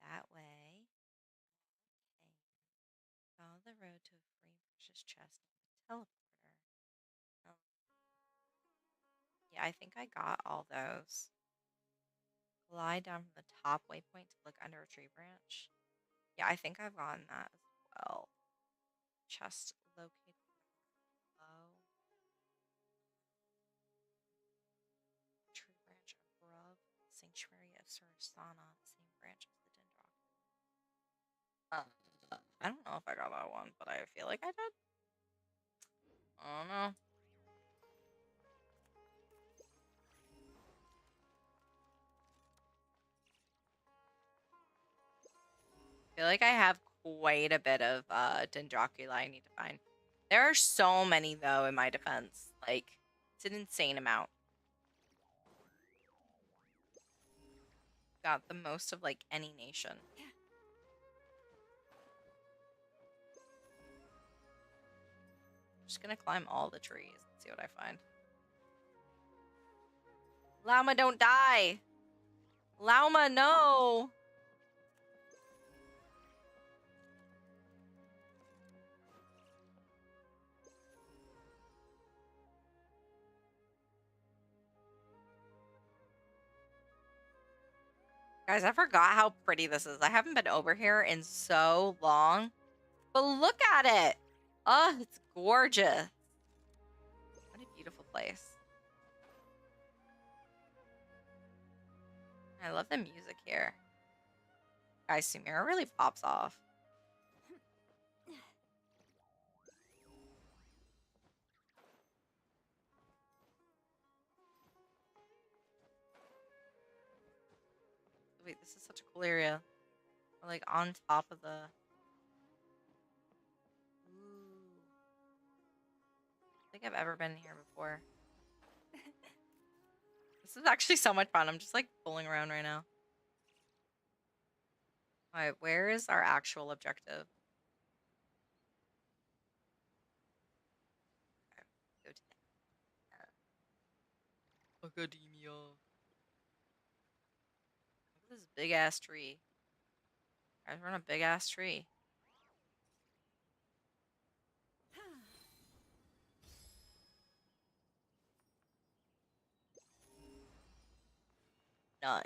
that way. Okay. Follow the road to a free precious chest teleporter. Oh. Yeah, I think I got all those. Glide down from the top waypoint to look under a tree branch. Yeah, I think I've gotten that as well. Chest located below. Tree branch above. Sanctuary of Sursana, same branch as the Dendrock. I don't know if I got that one, but I feel like I did. I don't know. I feel like I have quite a bit of Dendroculi I need to find. There are so many, though, in my defense. Like, it's an insane amount. Got the most of, like, any nation. I'm just gonna climb all the trees and see what I find. Llama, don't die! Llama, no! Guys, I forgot how pretty this is. I haven't been over here in so long. But look at it! Oh, it's gorgeous. What a beautiful place. I love the music here. Guys, Sumeru really pops off. Wait, this is such a cool area. We're like on top of the... Ooh. I think I've ever been here before. This is actually so much fun. I'm just like fooling around right now. Alright, where is our actual objective? Okay, go to there. Academia. Look at this big ass tree. Guys, we're on a big ass tree. None.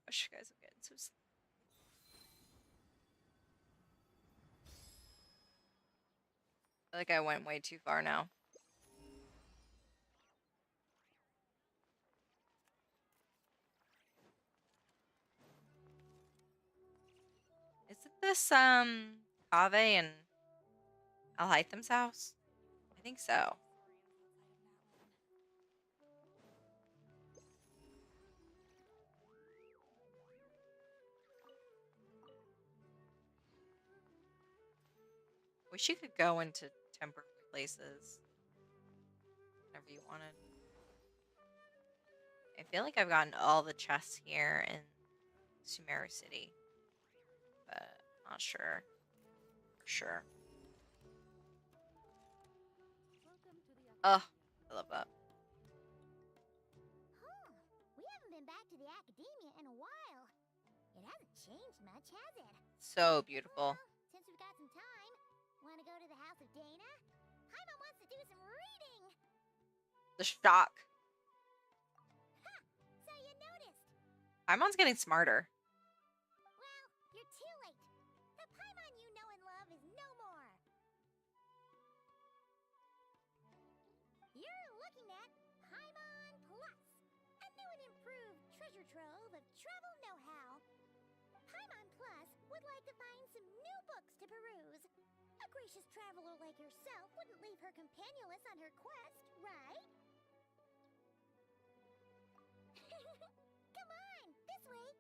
Gosh, guys, I'm getting so sleepy. I feel like I went way too far now. Isn't this Kaveh and Alhaitham's house? I think so. Wish you could go into temporary places whenever you wanted. I feel like I've gotten all the chests here in Sumeru City, but not sure for sure. Oh, I love that. Huh. We haven't been back to the academia in a while. It hasn't changed much, has it? So beautiful. Well, since we've got some time, want to go to the house of Dana? Paimon wants to do some reading. The shock. Ha! So you noticed. Paimon's getting smarter. Well, you're too late. The Paimon you know and love is no more. You're looking at Paimon Plus, a new and improved treasure trove of travel know-how. Paimon Plus would like to find some new books to peruse. A gracious traveler like yourself wouldn't leave her companionless on her quest, right? Come on, this way.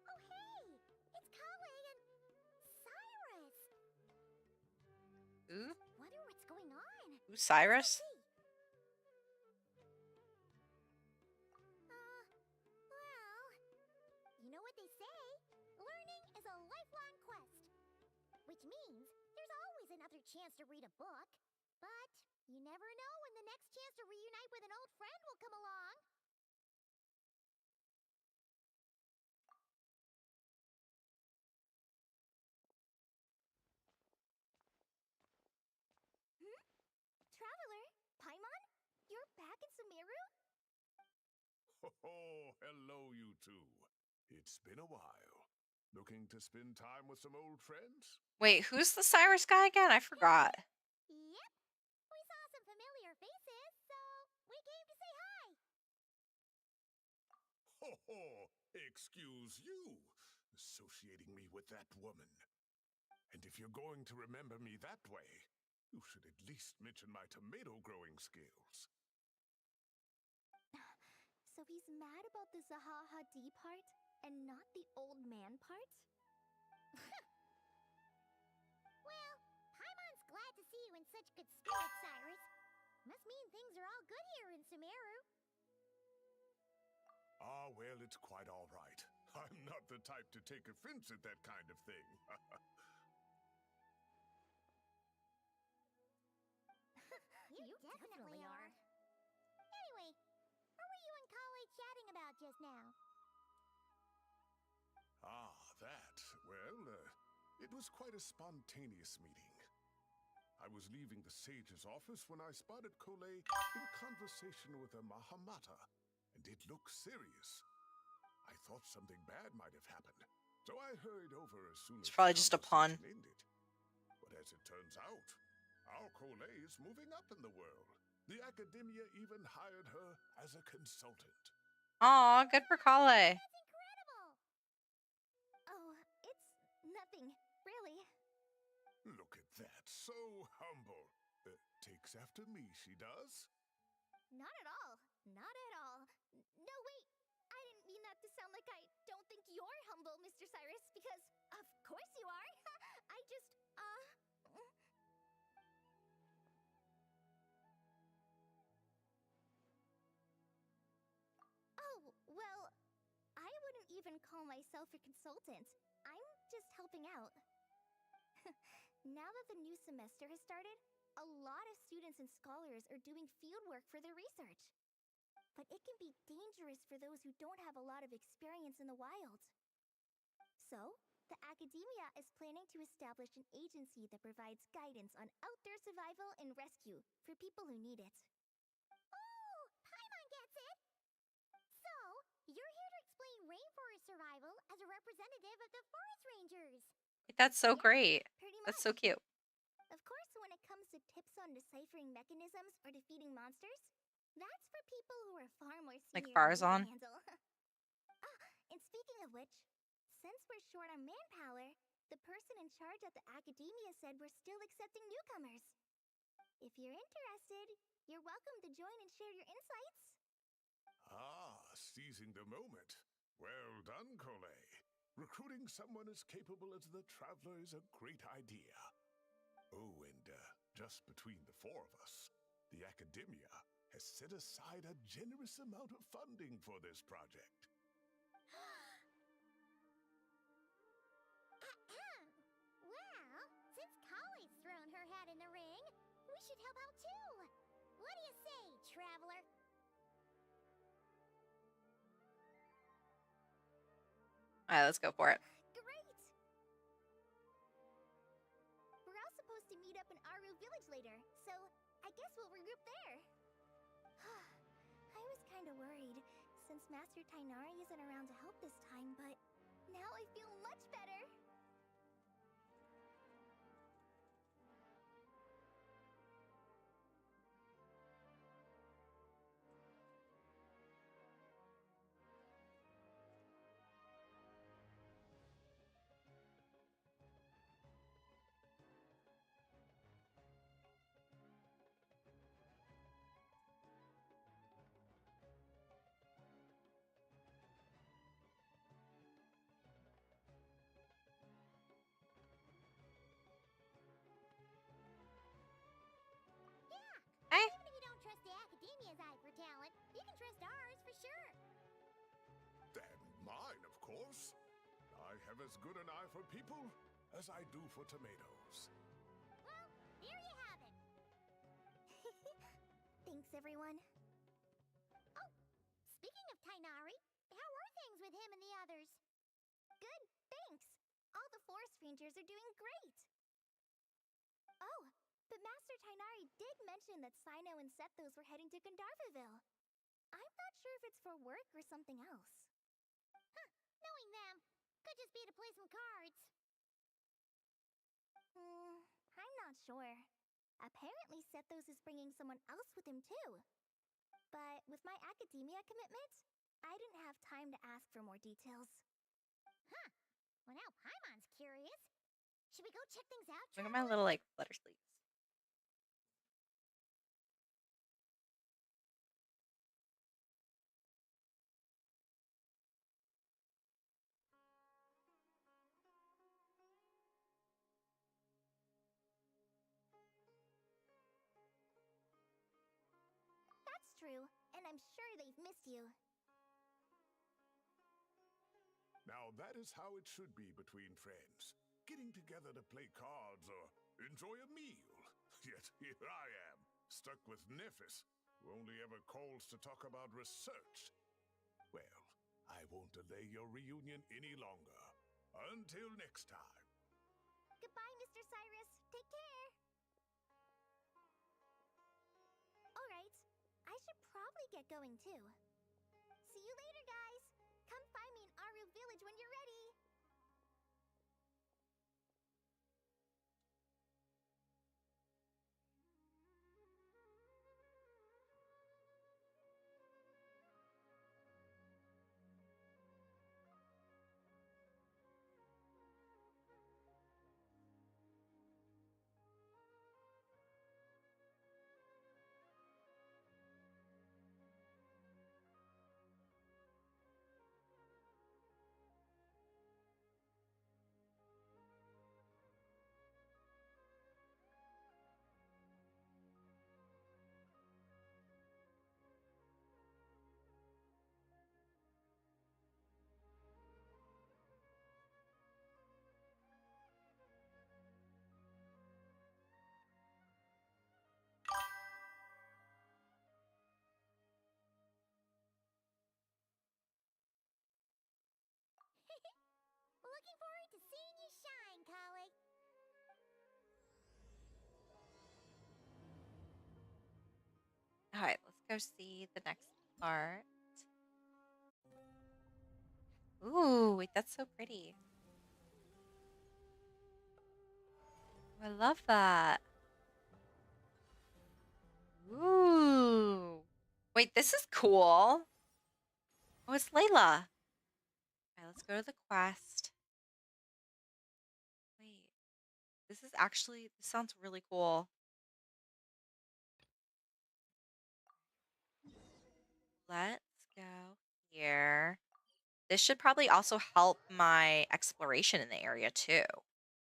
Oh, hey! It's Kaveh and Cyrus! Ooh, Wonder what's going on. ooh, Cyrus? Let's see. Well, you know what they say? Learning is a lifelong quest. Which means there's always another chance to read a book. But you never know when the next chance to reunite with an old friend will come along. Oh, hello, you two. It's been a while. Looking to spend time with some old friends? Wait, who's the Cyrus guy again? I forgot. Yep. We saw some familiar faces, so we came to say hi. Ho ho! Excuse you, associating me with that woman. And if you're going to remember me that way, you should at least mention my tomato growing skills. So he's mad about the Zaha Hadid part and not the old man part? Well, Paimon's glad to see you in such good spirits, Cyrus. Must mean things are all good here in Sumeru. Ah, well, it's quite all right. I'm not the type to take offense at that kind of thing. You definitely are. Anyway, what were you and Kale chatting about just now? Ah, that. Well, it was quite a spontaneous meeting. I was leaving the sage's office when I spotted Kole in conversation with a Mahamata, and it looked serious. I thought something bad might have happened, so I hurried over as soon as It's probably the just a pun. conversation ended. But as it turns out, our Kole is moving up in the world. The academia even hired her as a consultant. Aw, good for Kale. That's incredible! Oh, it's nothing, really. Look at that, so humble. Takes after me, she does. Not at all. Not at all. No, wait. I didn't mean that to sound like I don't think you're humble, Mr. Cyrus, because of course you are. I just, Oh, well, I wouldn't even call myself a consultant. I'm just helping out. Now that the new semester has started, a lot of students and scholars are doing fieldwork for their research. But it can be dangerous for those who don't have a lot of experience in the wild. So, the academia is planning to establish an agency that provides guidance on outdoor survival and rescue for people who need it. Oh, Paimon gets it! So, you're here to explain rainforest survival as a representative of the forest rangers. That's so Yeah, great. pretty That's much. so cute. Of course, when it comes to tips on deciphering mechanisms or defeating monsters, that's for people who are far more Like senior than Farzan. me to handle. And speaking of which, since we're short on manpower, the person in charge at the academia said we're still accepting newcomers. If you're interested, you're welcome to join and share your insights. Ah, seizing the moment. Well done, Kole. Recruiting someone as capable as the Traveler is a great idea. Oh, and just between the four of us, the academia has set aside a generous amount of funding for this project. Well, since Kale's thrown her hat in the ring, we should help out too. What do you say, Traveler? Alright, let's go for it. Great! We're all supposed to meet up in Aru Village later, so I guess we'll regroup there. I was kind of worried, since Master Tainari isn't around to help this time, but now I feel much better. Hey. Even if you don't trust the academia's eye for talent, you can trust ours for sure. And mine, of course. I have as good an eye for people as I do for tomatoes. Well, there you have it. Thanks, everyone. Oh, speaking of Tainari, how are things with him and the others? Good, thanks. All the forest rangers are doing great. Oh, but Master Tainari did mention that Sino and Sethos were heading to Gandharvaville. I'm not sure if it's for work or something else. Huh, knowing them, could just be to play some cards. I'm not sure. Apparently Sethos is bringing someone else with him too. But with my academia commitment, I didn't have time to ask for more details. Huh. Well, now Paimon's curious. Should we go check things out, Look at my little like flutter sleeves. That's true, and I'm sure they've missed you. Now that is how it should be between friends. Getting together to play cards or enjoy a meal. Yet here I am, stuck with Nephis, who only ever calls to talk about research. Well, I won't delay your reunion any longer. Until next time. Goodbye, Mr. Cyrus. Take care. Alright, I should probably get going too. See you later, guys. Come find me in Aru Village when you're ready. Looking forward to seeing you shine, colleague. All right, let's go see the next part. Ooh, wait, that's so pretty. I love that. Ooh. Wait, this is cool. Oh, it's Layla. All right, let's go to the quest. Wait, this sounds really cool. Let's go here. This should probably also help my exploration in the area too.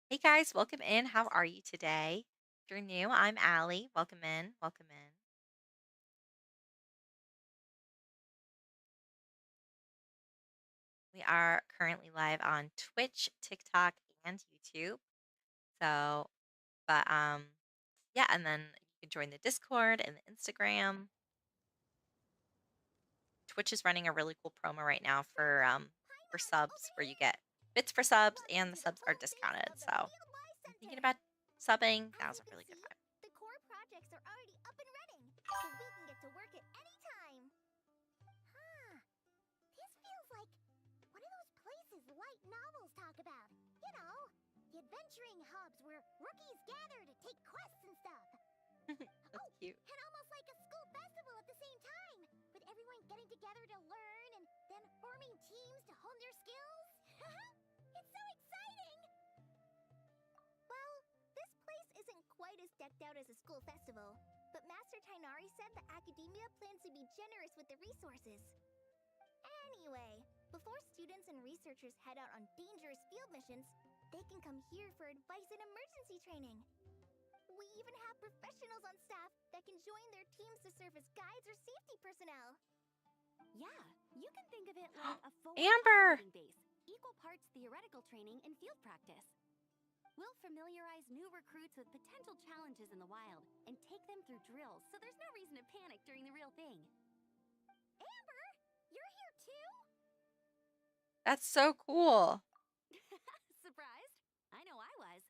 Hey guys, welcome in. How are you today? If you're new, I'm Allie. Welcome in. Welcome in. We are currently live on Twitch, TikTok, and YouTube. So, but yeah, and then you can join the Discord and the Instagram. Twitch is running a really cool promo right now for subs where you get bits for subs and the subs are discounted. So, if you're thinking about subbing, now's a really good time. The core projects are already up and running, so we can get to work at any time. Huh. This feels like one of those places light novels talk about. You know, the adventuring hubs where rookies gather to take quests and stuff. That's cute. And almost like a school festival at the same time, with everyone getting together to learn and then forming teams to hone their skills. It's so exciting! Well, this place isn't quite as decked out as a school festival, but Master Tainari said the academia plans to be generous with the resources. Anyway, before students and researchers head out on dangerous field missions, they can come here for advice and emergency training. We even have professionals on staff that can join their teams to serve as guides or safety personnel. Yeah, you can think of it like a forward Amber! operating base, equal parts theoretical training and field practice. We'll familiarize new recruits with potential challenges in the wild and take them through drills so there's no reason to panic during the real thing. Amber, you're here too? That's so cool. Surprised? I know I was.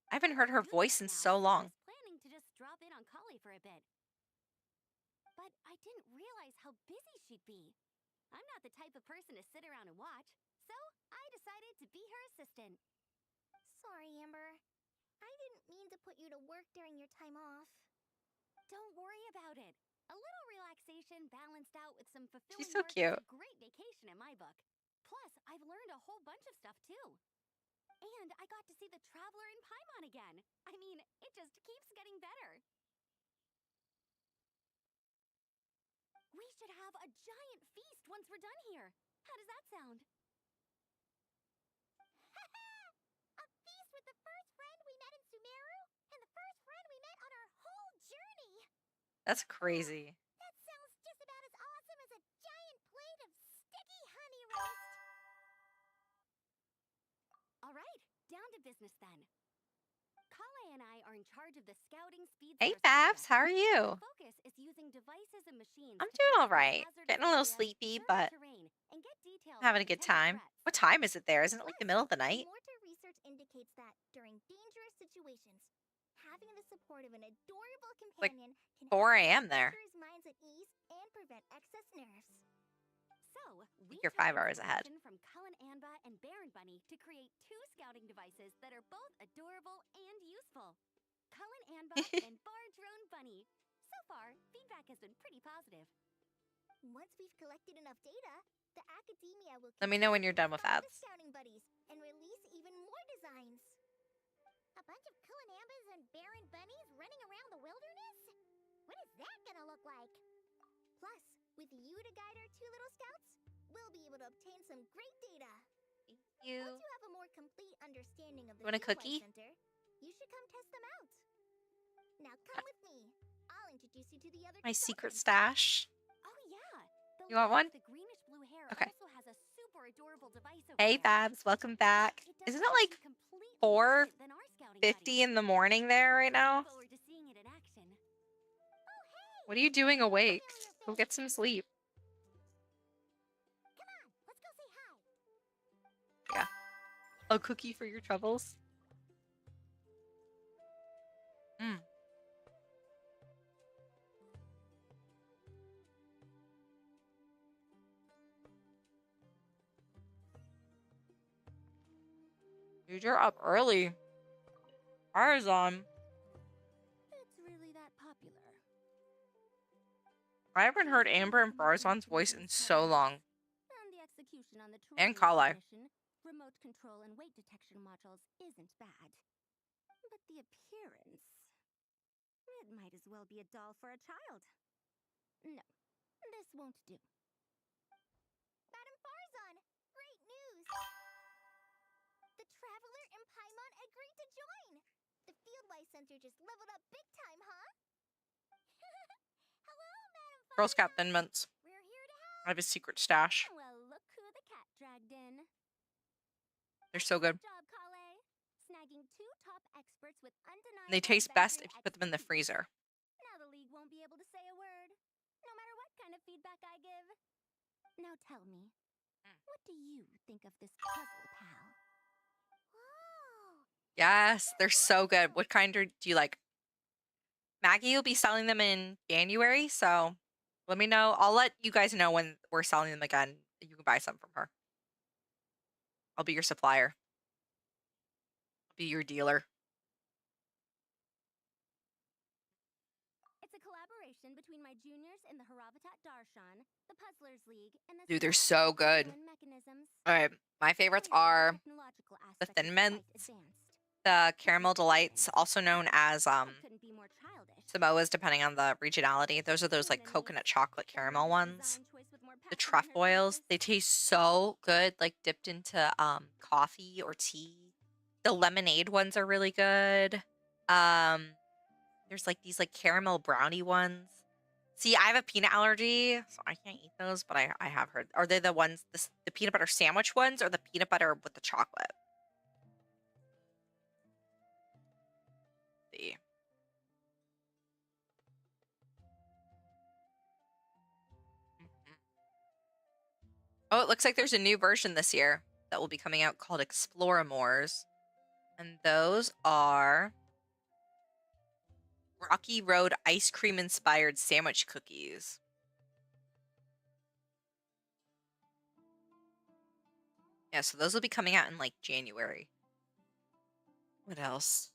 I haven't heard her Good voice right in now, so I long. was planning to just drop in on Kali for a bit. But but I didn't realize how busy she'd be. I'm not the type of person to sit around and watch, so I decided to be her assistant. Sorry, Amber. I didn't mean to put you to work during your time off. Don't worry about it. A little relaxation balanced out with some fulfilling She's so work cute. is a great vacation in my book. Plus, I've learned a whole bunch of stuff too. And I got to see the Traveler in Paimon again. I mean, it just keeps getting better. We should have a giant feast once we're done here. How does that sound? A feast with the first friend we met in Sumeru, and the first friend we met on our whole journey. That's crazy. That sounds just about as awesome as a giant plate of sticky honey roast. All right, down to business then. Kale and I are in charge of the scouting speed Hey, source Babs, project. how are you? Focus is using devices and machines I'm to doing test all for right. hazardous Getting a little areas, sleepy, survey but terrain, and get details having on a good potential time. threats. What time is it there? Isn't it like the middle of the night? Mortar research indicates that during dangerous situations, having the support of an adorable Like companion can 4 help a.m. there. adventurers' minds at ease and prevent excess nerves. So, we You're took 5 hours ahead. inspiration from Cullen Anba and Baron Bunny to create 2 scouting devices that are both adorable and useful. Cullen Anba and Bar Drone Bunny. So far, feedback has been pretty positive. Once we've collected enough data, the academia will Let me know when you're done with refine the ads. scouting buddies and release even more designs. A bunch of Kulanambas and Baron Bunnies running around the wilderness? What is that gonna look like? Plus, with you to guide our 2 little scouts, we'll be able to obtain some great data. Thank you. Once you have a more complete understanding of the Want a Field cookie? Life Center, you should come test them out. Now come with me. I'll introduce you to the other My secret consultants. stash. Oh yeah, the You want lady one? with the greenish blue hair Okay. also has a super adorable device over Hey, there. Babs, welcome back. It does Isn't it something like completely 4:50 different than our scouting buddies. in the morning there right now? Looking forward to seeing it in action. Oh, hey! What are you doing awake? Familiar Go face. get some sleep. Come on, let's go say hi. Yeah. A cookie for your troubles. Mm. Dude, you're up early. Fire's on. It's really that popular. I haven't heard Amber and Farzan's voice in so long. And the execution on the And terrain Kale. mission, remote control and weight detection modules isn't bad. But the appearance... It might as well be a doll for a child. No, this won't do. Madam Farzan, great news! The Traveler and Paimon agreed to join! The Field Life Center just leveled up big time, huh? Hello, Madam Girl Farzan! Scout Thin Mints. We're here to help! I have a secret stash. Well, look who the cat dragged in. They're so good. Good job, Kale. Snagging 2 top experts with undeniable And they taste best if adventure you put them in the expertise. freezer. Now the League won't be able to say a word, no matter what kind of feedback I give. Now tell me, what do you think of this puzzle, pal? Whoa! Yes, they're so good. What kind do you like? Maggie will be selling them in January, so let me know. I'll let you guys know when we're selling them again. You can buy some from her. I'll be your supplier. I'll be your dealer. It's a collaboration between my juniors in the Haravatat Darshan, the Puzzlers League, and the Dude, they're Scouts so good. Genuine Mechanisms. All right, my favorites Clearly, are technological the aspect Thin is quite Mints, advanced. the Caramel Delights, also known as I couldn't be more childish. Samoas, depending on the regionality. Those are those like coconut chocolate caramel ones. The trefoils, they taste so good, like dipped into coffee or tea. The lemonade ones are really good. There's like these like caramel brownie ones. See, I have a peanut allergy, so I can't eat those, but I have heard. Are they the ones, the peanut butter sandwich ones or the peanut butter with the chocolate? See. Oh, it looks like there's a new version this year that will be coming out called Exploramores. And those are Rocky Road ice cream inspired sandwich cookies. Yeah, so those will be coming out in like January. What else?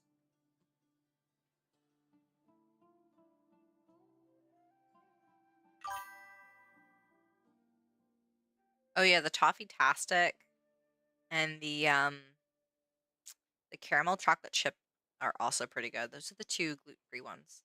Oh yeah, the Toffee Tastic and the caramel chocolate chip are also pretty good. Those are the two gluten-free ones.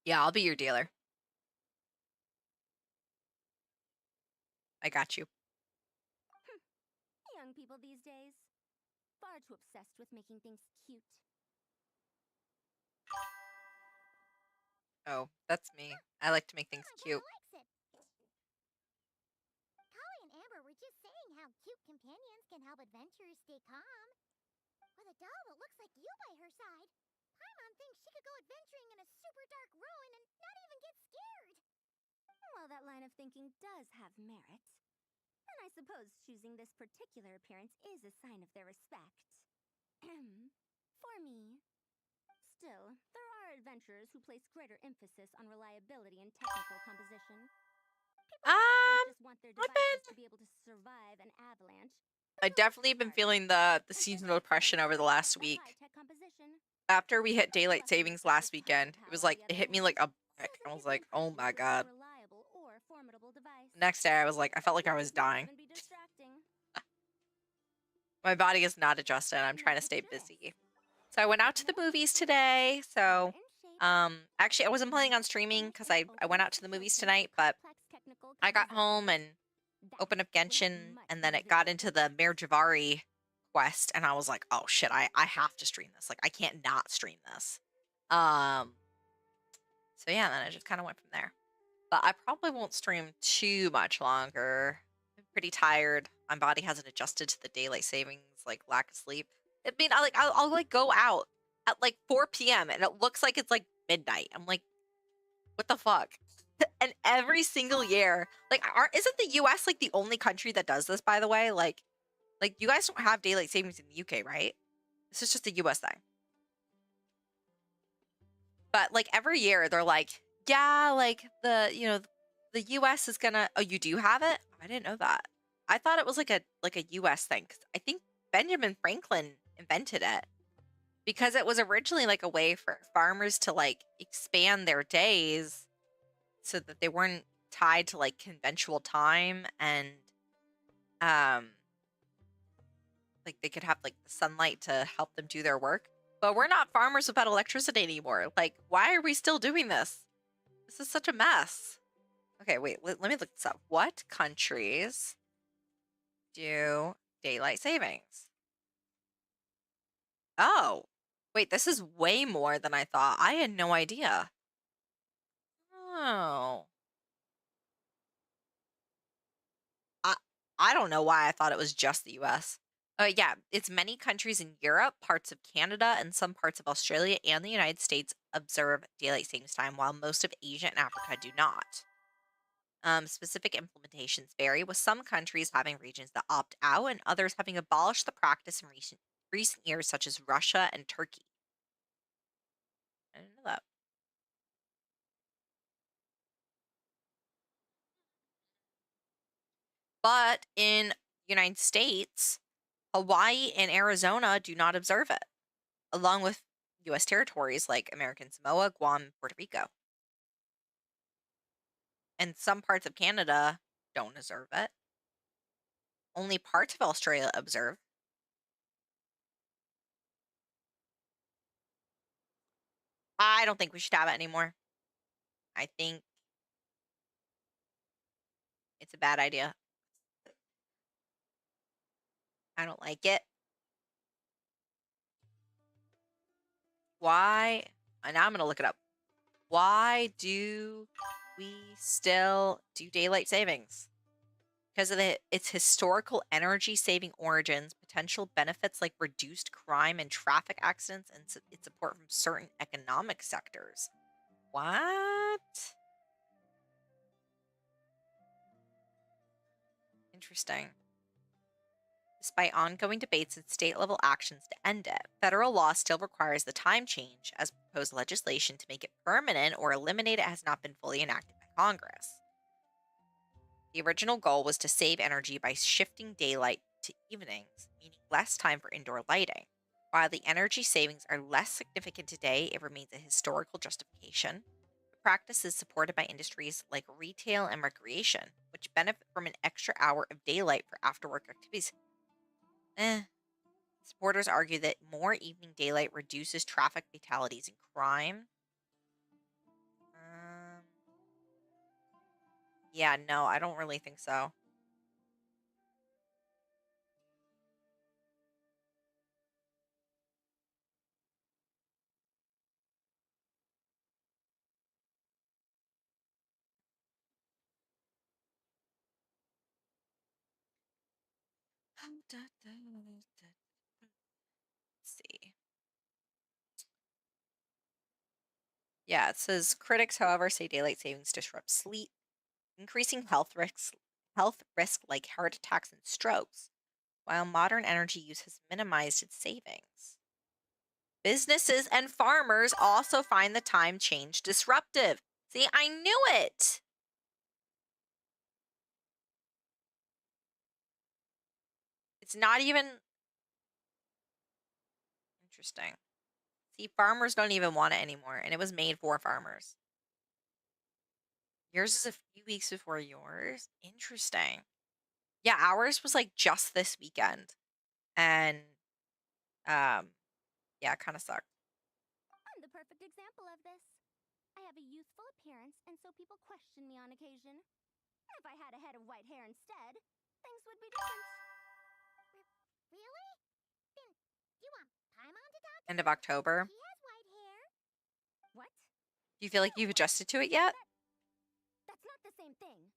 Yeah, I'll be your dealer. I got you. Young people these days. Far too obsessed with making things cute. Oh, that's me. I like to make things cute. Likes it. Collie and Amber were just saying how cute companions can help adventurers stay calm. With a doll that looks like you by her side, Paimon thinks she could go adventuring in a super dark ruin and not even get scared. Well, that line of thinking does have merit. And I suppose choosing this particular appearance is a sign of their respect. For me. Still, there are adventurers who place greater emphasis on reliability and technical composition. People who just want their devices to be able to survive an avalanche. I definitely been feeling the seasonal depression over the last week. After we hit daylight savings last weekend, it was like it hit me like a brick. I was like, oh my god. Next day, I was like, I felt like I was dying. My body is not adjusted. I'm trying to stay busy. So I went out to the movies today. So, actually, I wasn't planning on streaming because I went out to the movies tonight, but I got home and opened up Genshin, and then it got into the Mare Javari quest, and I was like, oh shit, I have to stream this. Like, I can't not stream this. So yeah, then I just kind of went from there. But I probably won't stream too much longer. I'm pretty tired. My body hasn't adjusted to the daylight savings, like lack of sleep. I mean, I'll like go out at like 4 p.m. and it looks like it's like midnight. I'm like, what the fuck? And every single year, like, isn't the U.S. like the only country that does this? By the way, like you guys don't have daylight savings in the UK, right? This is just a U.S. thing. But like every year, they're like, yeah, like the U.S. is gonna. Oh, you do have it? I didn't know that. I thought it was like a U.S. thing. 'Cause I think Benjamin Franklin invented it because it was originally like a way for farmers to like expand their days so that they weren't tied to like conventional time, and like they could have like the sunlight to help them do their work. But we're not farmers without electricity anymore. Like, why are we still doing this? This is such a mess. Okay, wait, let me look this up. What countries do daylight savings? Oh, wait, this is way more than I thought. I had no idea. Oh. I don't know why I thought it was just the US. Yeah, it's many countries in Europe, parts of Canada, and some parts of Australia and the United States observe daylight savings time, while most of Asia and Africa do not. Specific implementations vary, with some countries having regions that opt out and others having abolished the practice in recent years, such as Russia and Turkey. I didn't know that. But in United States, Hawaii and Arizona do not observe it, along with U.S. territories like American Samoa, Guam, Puerto Rico. And some parts of Canada don't observe it. Only parts of Australia observe. I don't think we should have it anymore. I think it's a bad idea. I don't like it. Why? And now I'm going to look it up. Why do we still do daylight savings? because of its historical energy-saving origins, potential benefits like reduced crime and traffic accidents, and its support from certain economic sectors. What? Interesting. Despite ongoing debates and state-level actions to end it, federal law still requires the time change, as proposed legislation to make it permanent or eliminate it has not been fully enacted by Congress. The original goal was to save energy by shifting daylight to evenings, meaning less time for indoor lighting. While the energy savings are less significant today, it remains a historical justification. The practice is supported by industries like retail and recreation, which benefit from an extra hour of daylight for after-work activities. Supporters argue that more evening daylight reduces traffic fatalities and crime. Yeah, no, I don't really think so. Let's see. Yeah, it says critics, however, say daylight savings disrupts sleep, increasing health risk like heart attacks and strokes, while modern energy use has minimized its savings. Businesses and farmers also find the time change disruptive. See, I knew it. It's not even interesting. See, farmers don't even want it anymore, and it was made for farmers. Yours is a few weeks before yours. Interesting. Yeah, ours was like just this weekend. And yeah, it kind of sucked. I'm the perfect example of this. I have a youthful appearance, and so people question me on occasion. If I had a head of white hair instead, things would be different. Really? Then you want Paimon to talk? End of October. He has white hair. What? Do you feel like you've adjusted to it yet? That's not the same thing.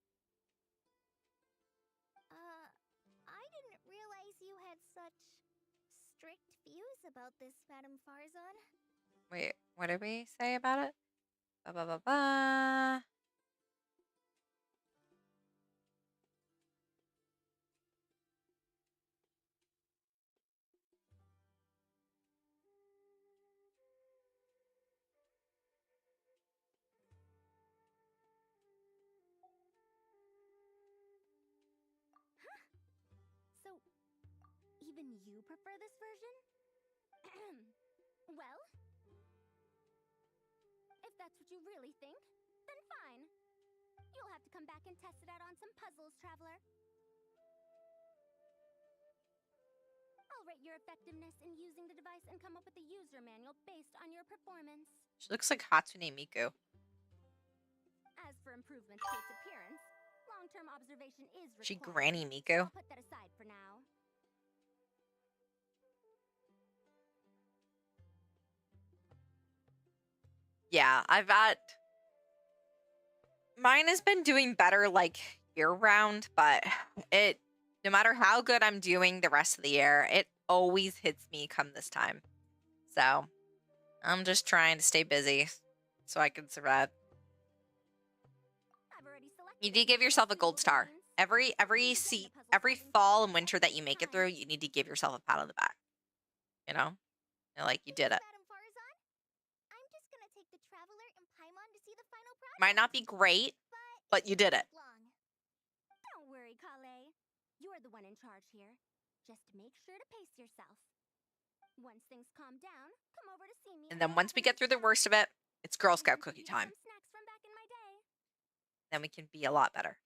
I didn't realize you had such strict views about this, Madame Farzan. Wait, what did we say about it? Ba ba ba ba. So, even you prefer this version? Well, if that's what you really think, then fine. You'll have to come back and test it out on some puzzles, Traveler. I'll rate your effectiveness in using the device and come up with a user manual based on your performance. She looks like Hatsune Miku. As for improvements to its appearance, long-term observation is required. She Granny Miku. I'll put that aside for now. Yeah, I've got... Mine has been doing better, like, year-round, but it... No matter how good I'm doing the rest of the year, it always hits me come this time. So, I'm just trying to stay busy so I can survive. You need to give yourself a gold star. Every fall and winter that you make it through, you need to give yourself a pat on the back. You know? Like, you did it. I'm just gonna take the Traveler and Paimon to see the final product. Might not be great, but you did it. Don't worry, Kale. You're the one in charge here. Just make sure to pace yourself. Once things calm down, come over to see me. And then once we get through the worst of it, it's Girl Scout cookie time. Snacks from back in my day. Then we can be a lot better.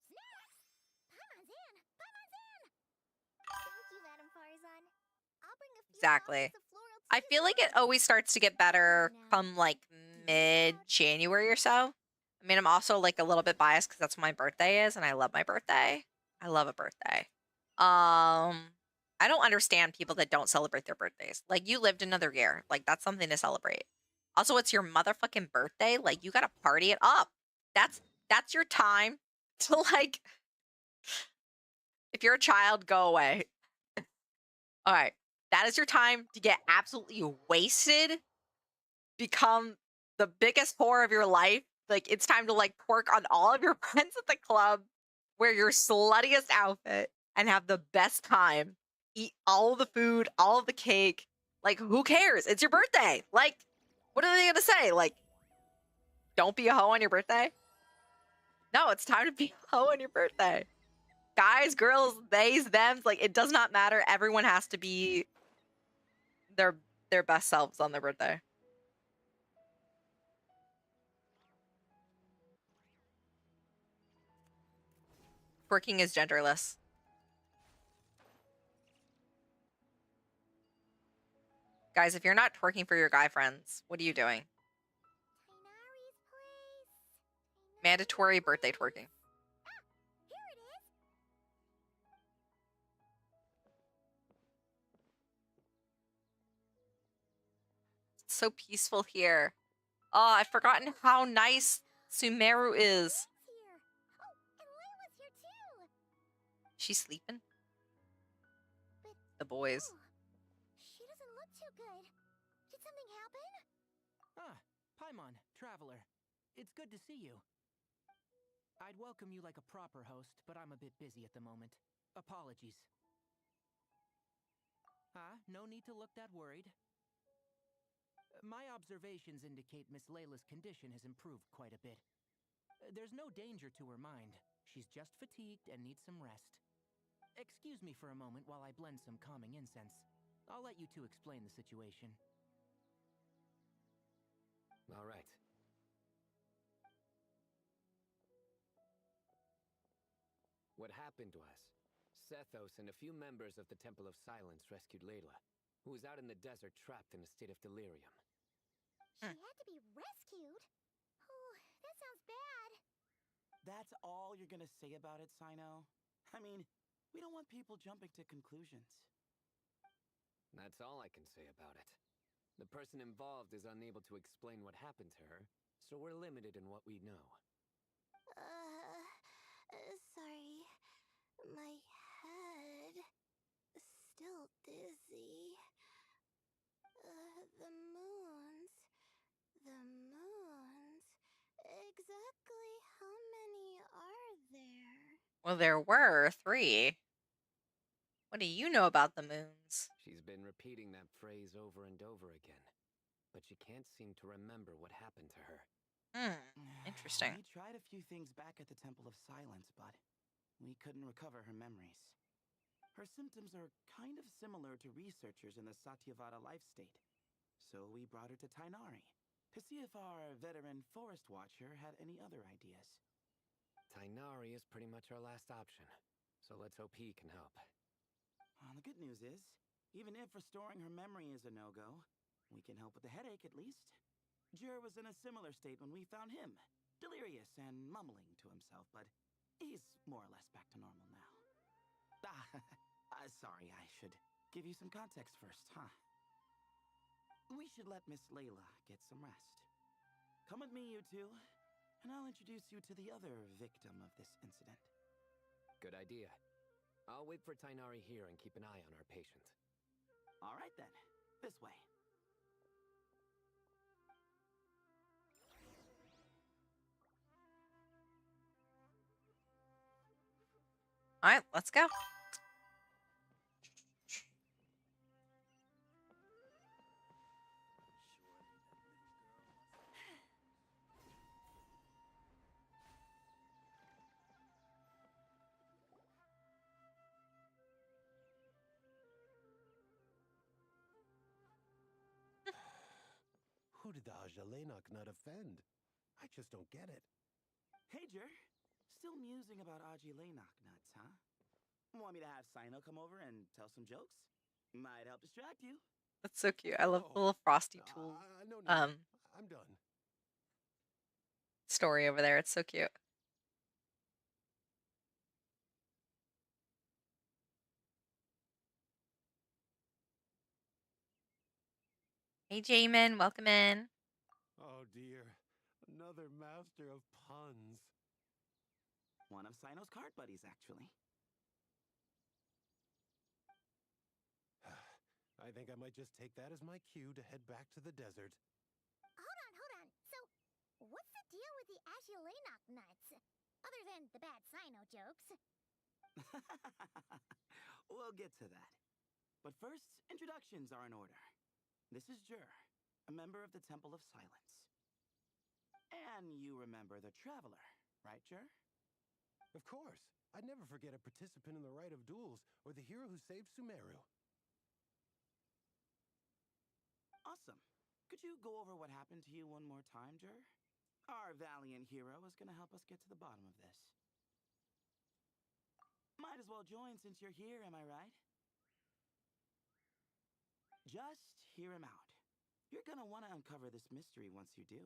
Snacks! Paimon's in! Paimon's in! Thank you, Madame Farzan. I'll bring a few Exactly. boxes of floral I tea feel as like it well. always starts to get better come like mid-January or so. I mean, I'm also like a little bit biased because that's when my birthday is, and I love my birthday. I love a birthday. I don't understand people that don't celebrate their birthdays. Like, you lived another year. Like, that's something to celebrate. Also, it's your motherfucking birthday. Like, you gotta party it up. That's your time to like, if you're a child, go away. All right. That is your time to get absolutely wasted, become the biggest whore of your life. Like, it's time to like twerk on all of your friends at the club, wear your sluttiest outfit, and have the best time. Eat all of the food, all of the cake. Like, who cares? It's your birthday. Like, what are they gonna say? Like, don't be a hoe on your birthday? No, it's time to be a hoe on your birthday. Guys, girls, theys, thems, like, it does not matter. Everyone has to be their best selves on their birthday. Twerking is genderless. Guys, if you're not twerking for your guy friends, what are you doing? Tighnari's place. Mandatory birthday twerking. Here it is. It's so peaceful here. Oh, I've forgotten how nice Sumeru is. It's here. Oh, and Layla's here too. She's sleeping? But The boys. oh, she doesn't look too good. Did something happen? Ah, Paimon, traveler. It's good to see you. I'd welcome you like a proper host, but I'm a bit busy at the moment. Apologies. No need to look that worried. My observations indicate Miss Layla's condition has improved quite a bit. There's no danger to her mind. She's just fatigued and needs some rest. Excuse me for a moment while I blend some calming incense. I'll let you two explain the situation. All right. What happened was, Sethos and a few members of the Temple of Silence rescued Layla, who was out in the desert trapped in a state of delirium. She had to be rescued? Oh, that sounds bad. That's all you're gonna say about it, Sino? I mean, we don't want people jumping to conclusions. That's all I can say about it. The person involved is unable to explain what happened to her, so we're limited in what we know. Sorry. My head. Still dizzy. The moons. The moons. Exactly how many are there? Well, there were 3. What do you know about the moons? She's been repeating that phrase over and over again, but she can't seem to remember what happened to her. Interesting. We tried a few things back at the Temple of Silence, but we couldn't recover her memories. Her symptoms are kind of similar to researchers in the Satyavada life state, so we brought her to Tighnari to see if our veteran forest watcher had any other ideas. Tighnari is pretty much our last option, so let's hope he can help. Well, the good news is, even if restoring her memory is a no-go, we can help with the headache at least. Jer was in a similar state when we found him, delirious and mumbling to himself, but he's more or less back to normal now. Sorry, I should give you some context first, huh? We should let Miss Layla get some rest. Come with me, you two, and I'll introduce you to the other victim of this incident. Good idea. I'll wait for Tighnari here and keep an eye on our patient. All right then, this way. All right, let's go. Who did the Ajalenok not offend? I just don't get it. Hey, Jer. Still musing about Ajilenok nuts, huh? Want me to have Sino come over and tell some jokes? Might help distract you. That's so cute. I love the little Frosty Tool No, I'm done. story over there. It's so cute. Hey, Jamin, welcome in. Oh dear, another master of puns. One of Sino's card buddies, actually. I think I might just take that as my cue to head back to the desert. Hold on. So, what's the deal with the Azulenok nuts? Other than the bad Sino jokes. We'll get to that. But first, introductions are in order. This is Jur, a member of the Temple of Silence. And you remember the Traveler, right, Jur? Of course. I'd never forget a participant in the Rite of Duels or the hero who saved Sumeru. Awesome. Could you go over what happened to you one more time, Jur? Our valiant hero is going to help us get to the bottom of this. Might as well join since you're here, am I right? Just hear him out. You're gonna want to uncover this mystery once you do.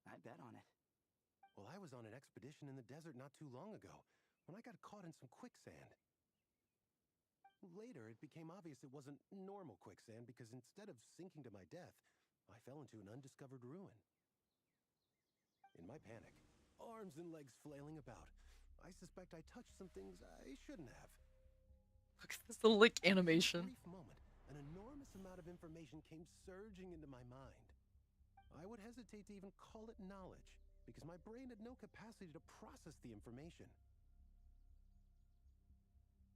I bet on it. Well, I was on an expedition in the desert not too long ago when I got caught in some quicksand. Later, it became obvious it wasn't normal quicksand because instead of sinking to my death, I fell into an undiscovered ruin. In my panic, arms and legs flailing about, I suspect I touched some things I shouldn't have. Look at this little lick animation. In a brief moment, an enormous amount of information came surging into my mind. I would hesitate to even call it knowledge because my brain had no capacity to process the information.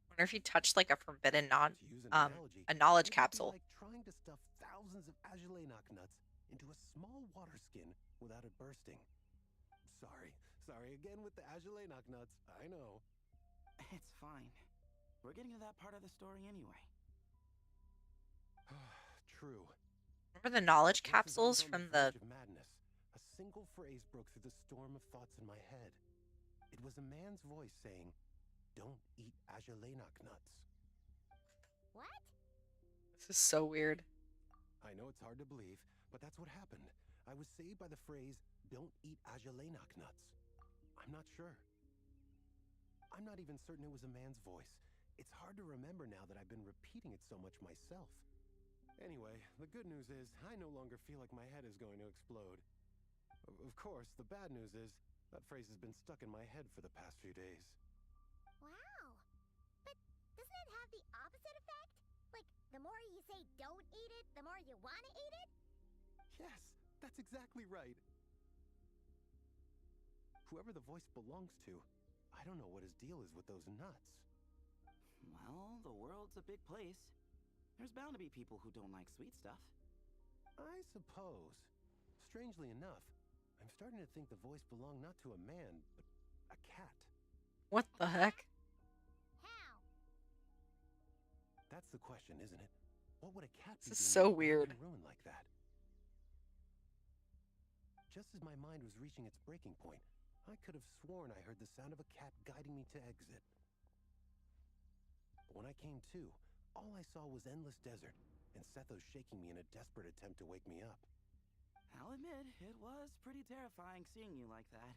Wonder if you touched like a forbidden To use an analogy, a knowledge it would be capsule. like trying to stuff thousands of Azulenok nuts into a small water skin without it bursting. Sorry again with the Azulenok nuts. I know. It's fine. We're getting to that part of the story anyway. True. Remember the knowledge Just as I was capsules on from verge the of madness, a single phrase broke through the storm of thoughts in my head. It was a man's voice saying, "Don't eat Azulenok nuts." What? This is so weird. I know it's hard to believe, but that's what happened. I was saved by the phrase, "Don't eat Azulenok nuts." I'm not sure. I'm not even certain it was a man's voice. It's hard to remember now that I've been repeating it so much myself. Anyway, the good news is I no longer feel like my head is going to explode. Of course, the bad news is that phrase has been stuck in my head for the past few days. Wow. But doesn't it have the opposite effect? Like, the more you say don't eat it, the more you want to eat it? Yes, that's exactly right. Whoever the voice belongs to, I don't know what his deal is with those nuts. Well, the world's a big place. There's bound to be people who don't like sweet stuff. I suppose. Strangely enough, I'm starting to think the voice belonged not to a man, but a cat. What the heck? How? That's the question, isn't it? What would a cat be This is doing so in a weird. ruin like that? Just as my mind was reaching its breaking point, I could have sworn I heard the sound of a cat guiding me to exit. But when I came to, all I saw was endless desert, and Sethos shaking me in a desperate attempt to wake me up. I'll admit, it was pretty terrifying seeing you like that.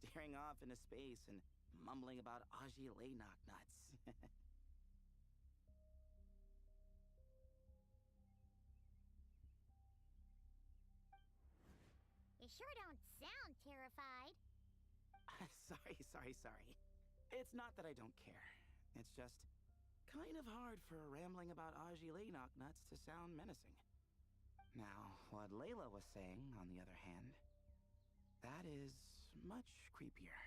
Staring off into space and mumbling about Azulenok nuts. You sure don't sound terrified. Sorry. It's not that I don't care. It's just kind of hard for rambling about Azulenok nuts to sound menacing. Now, what Layla was saying, on the other hand, that is much creepier.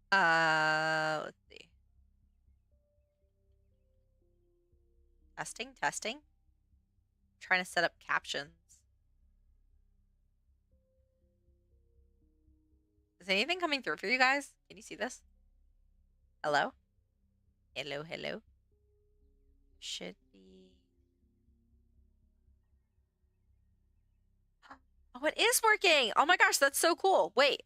Let's see. Testing. Trying to set up captions. Is anything coming through for you guys? Can you see this? Hello? Hello. Should be. Oh, it is working. Oh my gosh, that's so cool. Wait,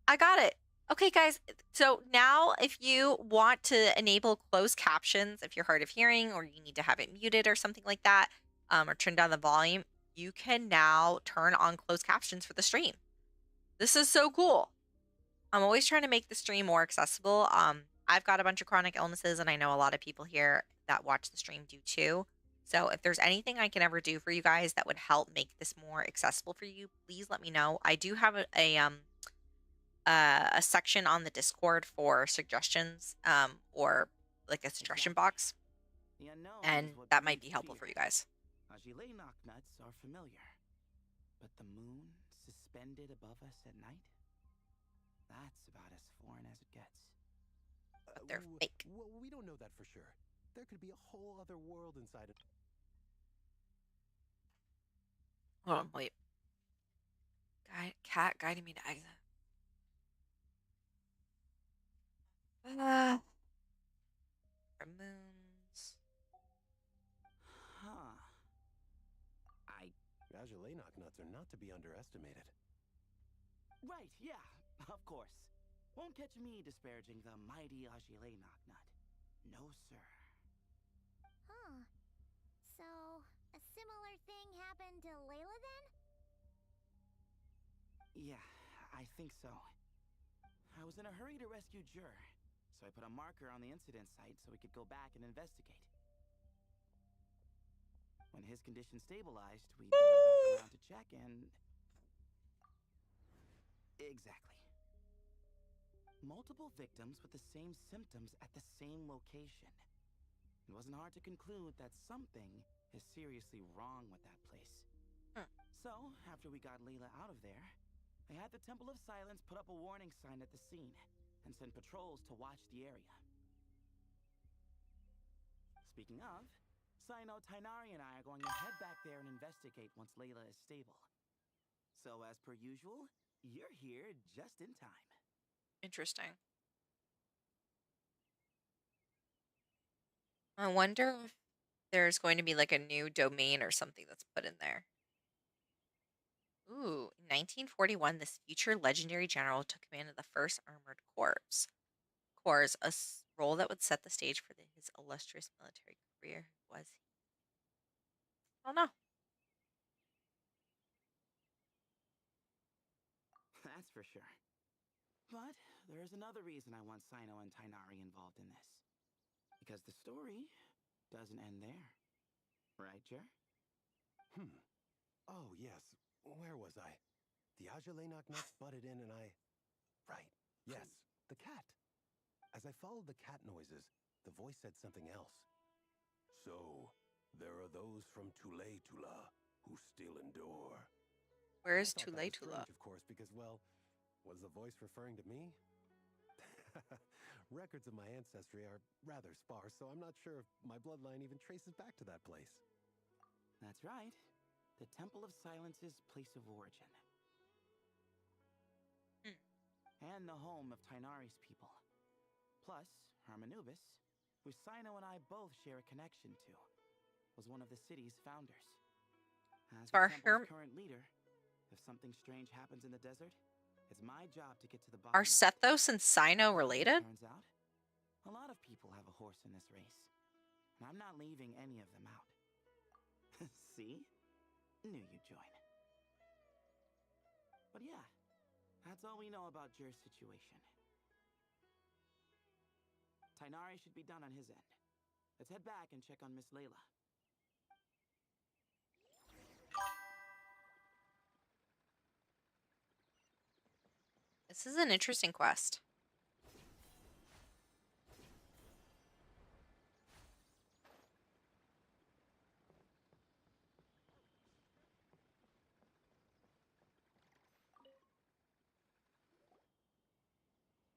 I got it. Okay, guys. So now if you want to enable closed captions, if you're hard of hearing or you need to have it muted or something like that, or turn down the volume, you can now turn on closed captions for the stream. This is so cool. I'm always trying to make the stream more accessible. I've got a bunch of chronic illnesses, and I know a lot of people here that watch the stream do too. So if there's anything I can ever do for you guys that would help make this more accessible for you, please let me know. I do have a section on the Discord for suggestions, or like a suggestion box, The unknown and is what that might breeds be helpful fear. for you guys. Agile knocknuts are familiar, but the moon suspended above us at night? That's about as foreign as it gets. But they're fake. Well, we don't know that for sure. There could be a whole other world inside it. Hold on, wait. Cat guiding me to exit. Moons. Huh. Agile knocknuts are not to be underestimated. Right, yeah, of course. Won't catch me disparaging the mighty Agile knocknut. No, sir. Huh. So, a similar thing happened to Layla then? Yeah, I think so. I was in a hurry to rescue Jur, so I put a marker on the incident site so we could go back and investigate. When his condition stabilized, we doubled back around to check and... Exactly. Multiple victims with the same symptoms at the same location. It wasn't hard to conclude that something is seriously wrong with that place. So, after we got Layla out of there, I had the Temple of Silence put up a warning sign at the scene and send patrols to watch the area. Speaking of, Sino, Tainari, and I are going to head back there and investigate once Layla is stable. So, as per usual, you're here just in time. Interesting. I wonder if there's going to be like a new domain or something that's put in there. Ooh, in 1941, this future legendary general took command of the 1st Armored Corps. A role that would set the stage for his illustrious military career. Who was he? I don't know. That's for sure. But there's another reason I want Sino and Tainari involved in this. Because the story doesn't end there. Right, Jer? Oh, yes. Where was I? The Agile knocknuts butted in and I... Right. Yes, the cat. As I followed the cat noises, the voice said something else. So, there are those from Tula who still endure. Where I is thought that was Tula? strange, of course, because, well, was the voice referring to me? Records of my ancestry are rather sparse, so I'm not sure if my bloodline even traces back to that place. That's right. The Temple of Silence's place of origin. And the home of Tainari's people. Plus, Hermanubis, who Sino and I both share a connection to, was one of the city's founders. As the temple's current leader, if something strange happens in the desert, it's my job to get to the bottom. Are Sethos and Sino related? Turns out, a lot of people have a horse in this race, and I'm not leaving any of them out. See? Knew you'd join. But yeah, that's all we know about Jer's situation. Tainari should be done on his end. Let's head back and check on Miss Layla. This is an interesting quest.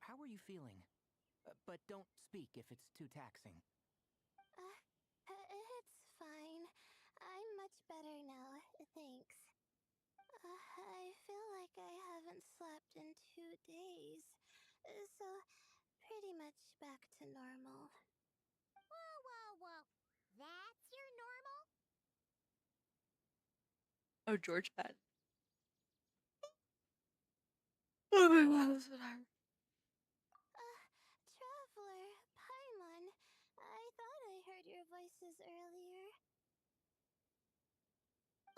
How are you feeling? But don't speak if it's too taxing. It's fine. I'm much better now, thanks. I feel like I haven't slept in 2 days, so pretty much back to normal. Whoa, whoa, whoa. That's your normal? Oh, George Patton. Oh my god, that's what I... Traveler, Paimon, I thought I heard your voices earlier.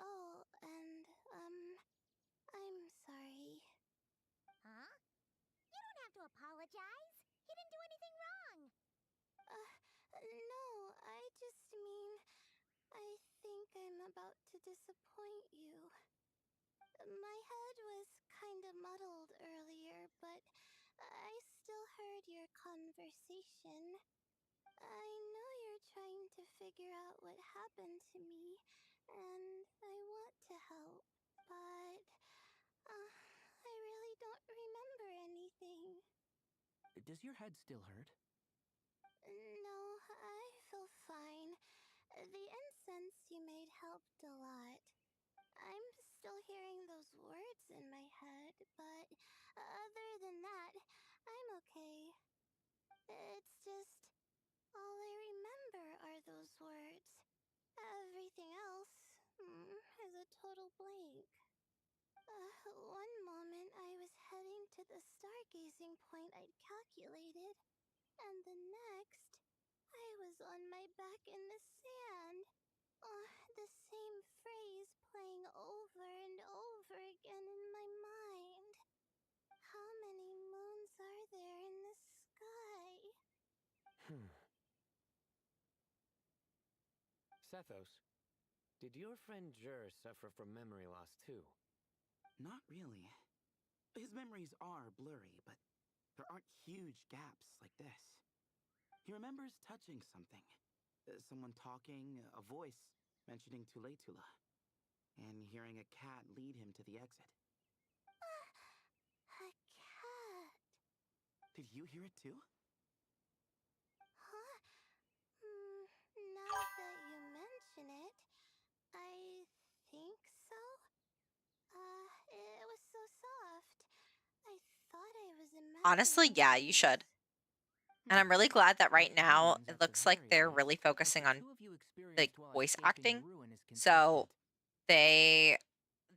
Oh, apologize. He didn't do anything wrong. No, I just mean, I think I'm about to disappoint you. My head was kinda muddled earlier, but I still heard your conversation. I know you're trying to figure out what happened to me, and I want to help, but I really don't remember anything. Does your head still hurt? No, I feel fine. The incense you made helped a lot. I'm still hearing those words in my head, but other than that, I'm okay. It's just all I remember are those words. Everything else is a total blank. One moment I was heading to the stargazing point I'd calculated, and the next, I was on my back in the sand. The same phrase playing over and over again in my mind. How many moons are there in the sky? Sethos, did your friend Jur suffer from memory loss too? Not really. His memories are blurry, but there aren't huge gaps like this. He remembers touching something. Someone talking, a voice mentioning Tuletula, and hearing a cat lead him to the exit. A cat. Did you hear it too? Huh? Now that you mention it, I think so. It was so soft. I thought I was imagining Honestly, yeah, you should. And I'm really glad that right now it looks like they're really focusing on like voice acting. So they've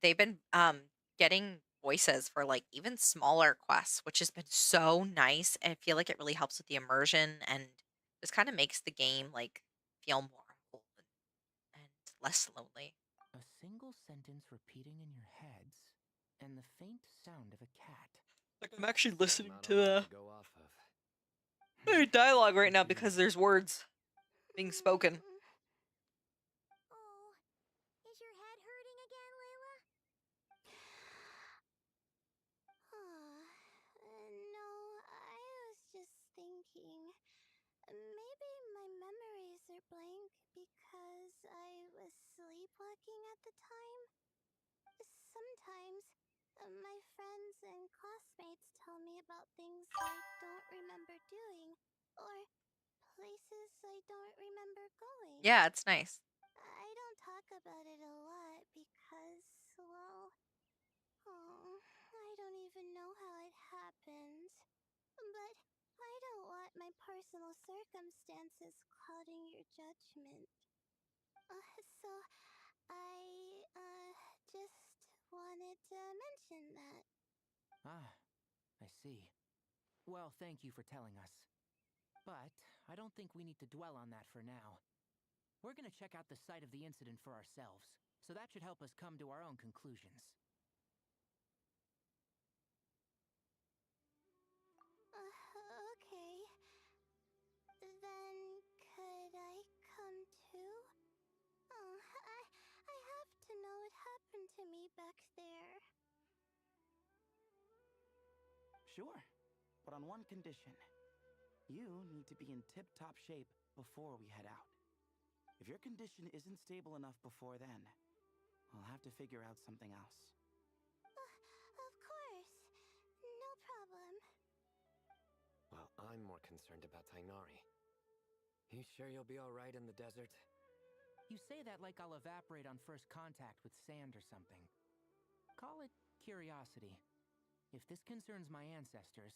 been getting voices for like even smaller quests, which has been so nice. And I feel like it really helps with the immersion and just kind of makes the game like feel more whole and less lonely. A single sentence repeating in your heads, and the faint sound of a cat. Like I'm actually listening Not to a lot the to go off of. dialogue right now because there's words being spoken. Oh, is your head hurting again, Layla? No, I was just thinking. Maybe my memories are blank because I was sleepwalking at the time. Sometimes, my friends and classmates tell me about things I don't remember doing, or places I don't remember going. Yeah, it's nice. I don't talk about it a lot because, well, I don't even know how it happened. But I don't want my personal circumstances clouding your judgment. So I just wanted to mention that. Ah, I see. Well, thank you for telling us. But I don't think we need to dwell on that for now. We're gonna check out the site of the incident for ourselves, so that should help us come to our own conclusions. Okay. Then could I come too? I have to know what happened to me back there. Sure, but on one condition. You need to be in tip-top shape before we head out. If your condition isn't stable enough before then, we'll have to figure out something else. Of course. No problem. Well, I'm more concerned about Tainari. You sure you'll be alright in the desert? You say that like I'll evaporate on first contact with sand or something. Call it curiosity. If this concerns my ancestors,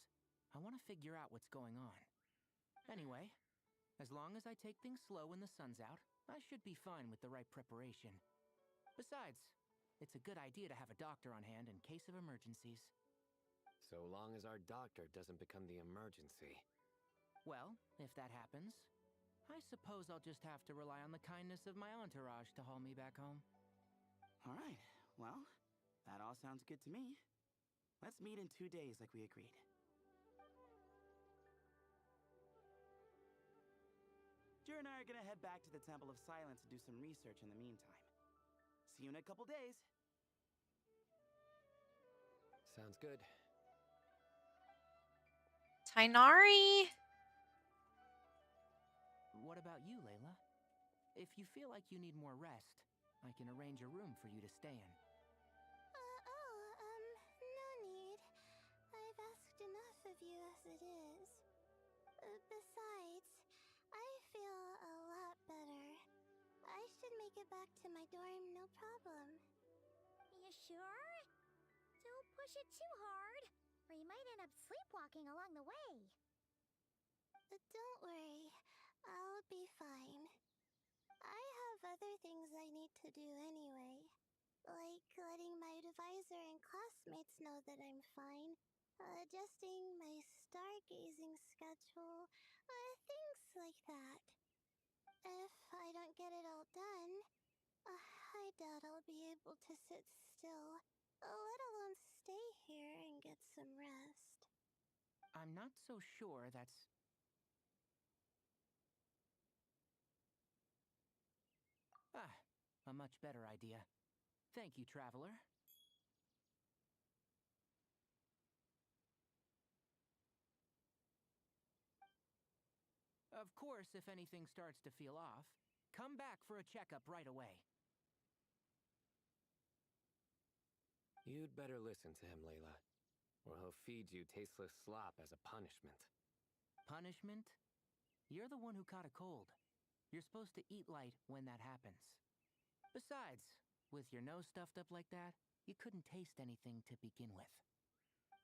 I want to figure out what's going on. Anyway, as long as I take things slow when the sun's out, I should be fine with the right preparation. Besides, it's a good idea to have a doctor on hand in case of emergencies. So long as our doctor doesn't become the emergency. Well, if that happens, I suppose I'll just have to rely on the kindness of my entourage to haul me back home. All right, well, that all sounds good to me. Let's meet in 2 days like we agreed. Sister and I are gonna head back to the Temple of Silence to do some research in the meantime. See you in a couple days. Sounds good. Tainari! What about you, Layla? If you feel like you need more rest, I can arrange a room for you to stay in. No need. I've asked enough of you as it is. Besides, I feel a lot better. I should make it back to my dorm, no problem. You sure? Don't push it too hard, or you might end up sleepwalking along the way. Don't worry, I'll be fine. I have other things I need to do anyway. Like letting my advisor and classmates know that I'm fine, adjusting my stargazing schedule, things like that. If I don't get it all done, I doubt I'll be able to sit still, let alone stay here and get some rest. I'm not so sure that's... a much better idea. Thank you, Traveler. Of course, if anything starts to feel off, come back for a checkup right away. You'd better listen to him, Layla, or he'll feed you tasteless slop as a punishment. Punishment? You're the one who caught a cold. You're supposed to eat light when that happens. Besides, with your nose stuffed up like that, you couldn't taste anything to begin with.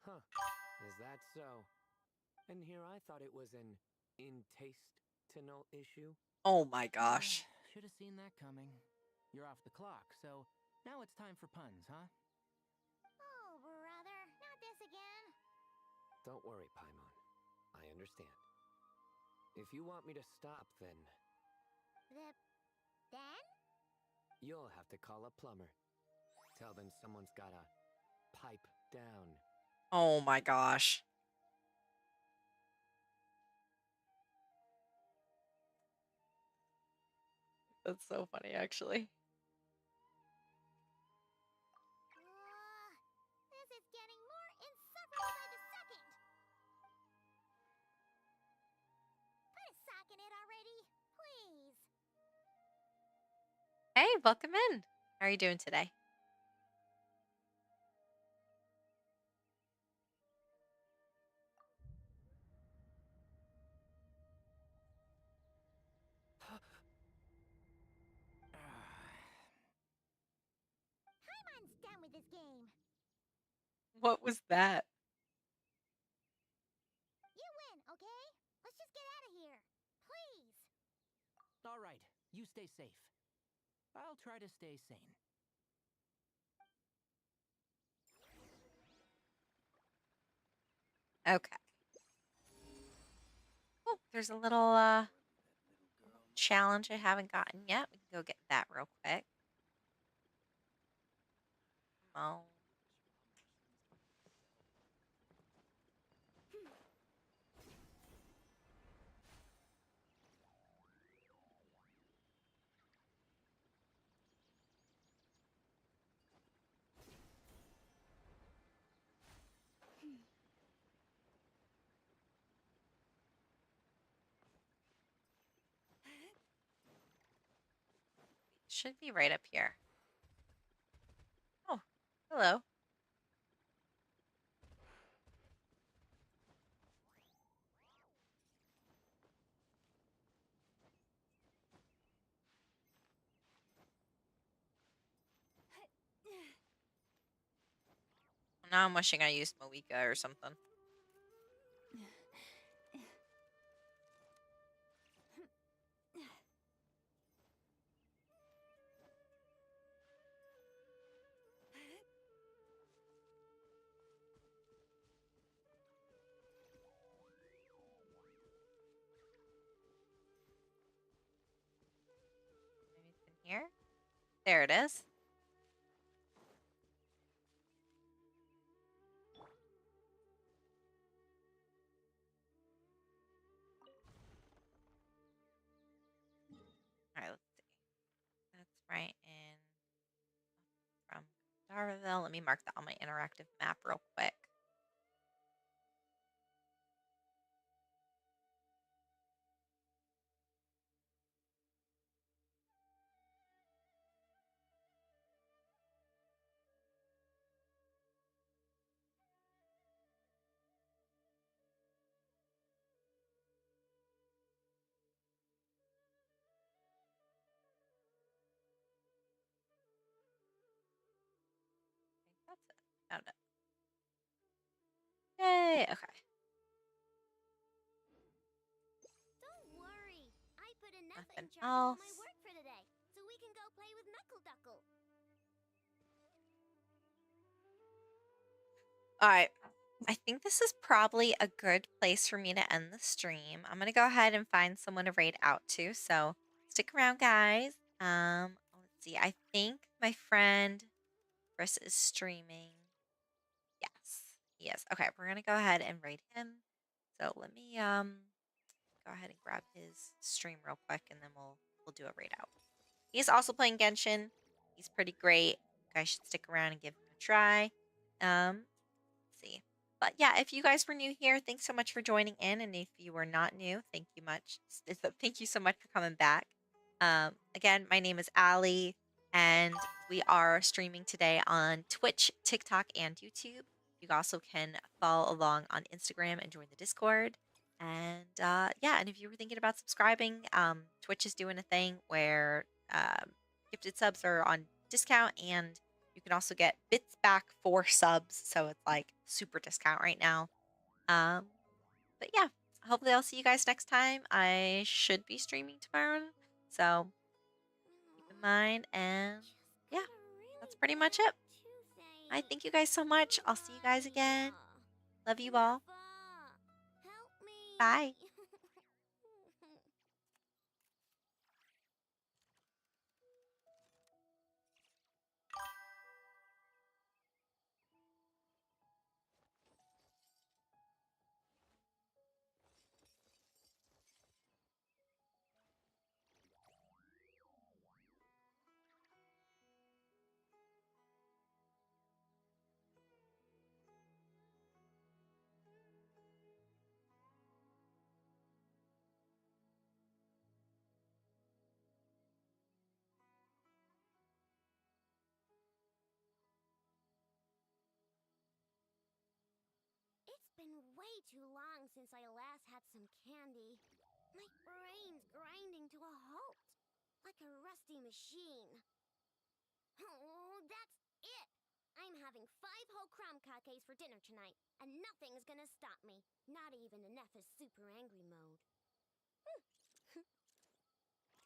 Huh, is that so? And here I thought it was an in-taste-to-no issue. Oh my gosh. Should have seen that coming. You're off the clock, so now it's time for puns, huh? Oh, brother, not this again. Don't worry, Paimon. I understand. If you want me to stop, then Then? you'll have to call a plumber. Tell them someone's gotta pipe down. Oh my gosh. That's so funny, actually. This is getting more insufferable by the second. Put a sock in it already, please. Hey, welcome in. How are you doing today? Paimon's done with this game. What was that? You win, okay? Let's just get out of here. Please. All right, you stay safe. I'll try to stay sane. Okay. Oh, there's a little challenge I haven't gotten yet. We can go get that real quick. Come on. Should be right up here. Oh, hello. Now I'm wishing I used Moika or something. Maybe it's in here? There it is. Darville. Let me mark that on my interactive map real quick. That's it. Found it. Yay. Okay. Don't worry. I put enough Nothing in charge of all my else. work for today, so we can go play with Knuckle Duckle. All right. I think this is probably a good place for me to end the stream. I'm going to go ahead and find someone to raid out to. So stick around, guys. Let's see. I think my friend Chris is streaming. Yes, he is. Okay, we're going to go ahead and raid him. So let me go ahead and grab his stream real quick, and then we'll do a raid out. He's also playing Genshin. He's pretty great. You guys should stick around and give him a try. Let's see. But yeah, if you guys were new here, thanks so much for joining in. And if you were not new, thank you much. Thank you so much for coming back. Again, my name is Allie, and we are streaming today on Twitch, TikTok, and YouTube. You also can follow along on Instagram and join the Discord. And yeah, and if you were thinking about subscribing, Twitch is doing a thing where gifted subs are on discount, and you can also get bits back for subs. So it's like super discount right now. But yeah, hopefully I'll see you guys next time. I should be streaming tomorrow. So keep in mind. And yeah, that's pretty much it. I thank you guys so much. I'll see you guys again. Love you all. Help me. Bye. It's been way too long since I last had some candy. My brain's grinding to a halt, like a rusty machine. Oh, that's it! I'm having 5 whole crumb cakes for dinner tonight, and nothing's gonna stop me. Not even in Neffa's super angry mode.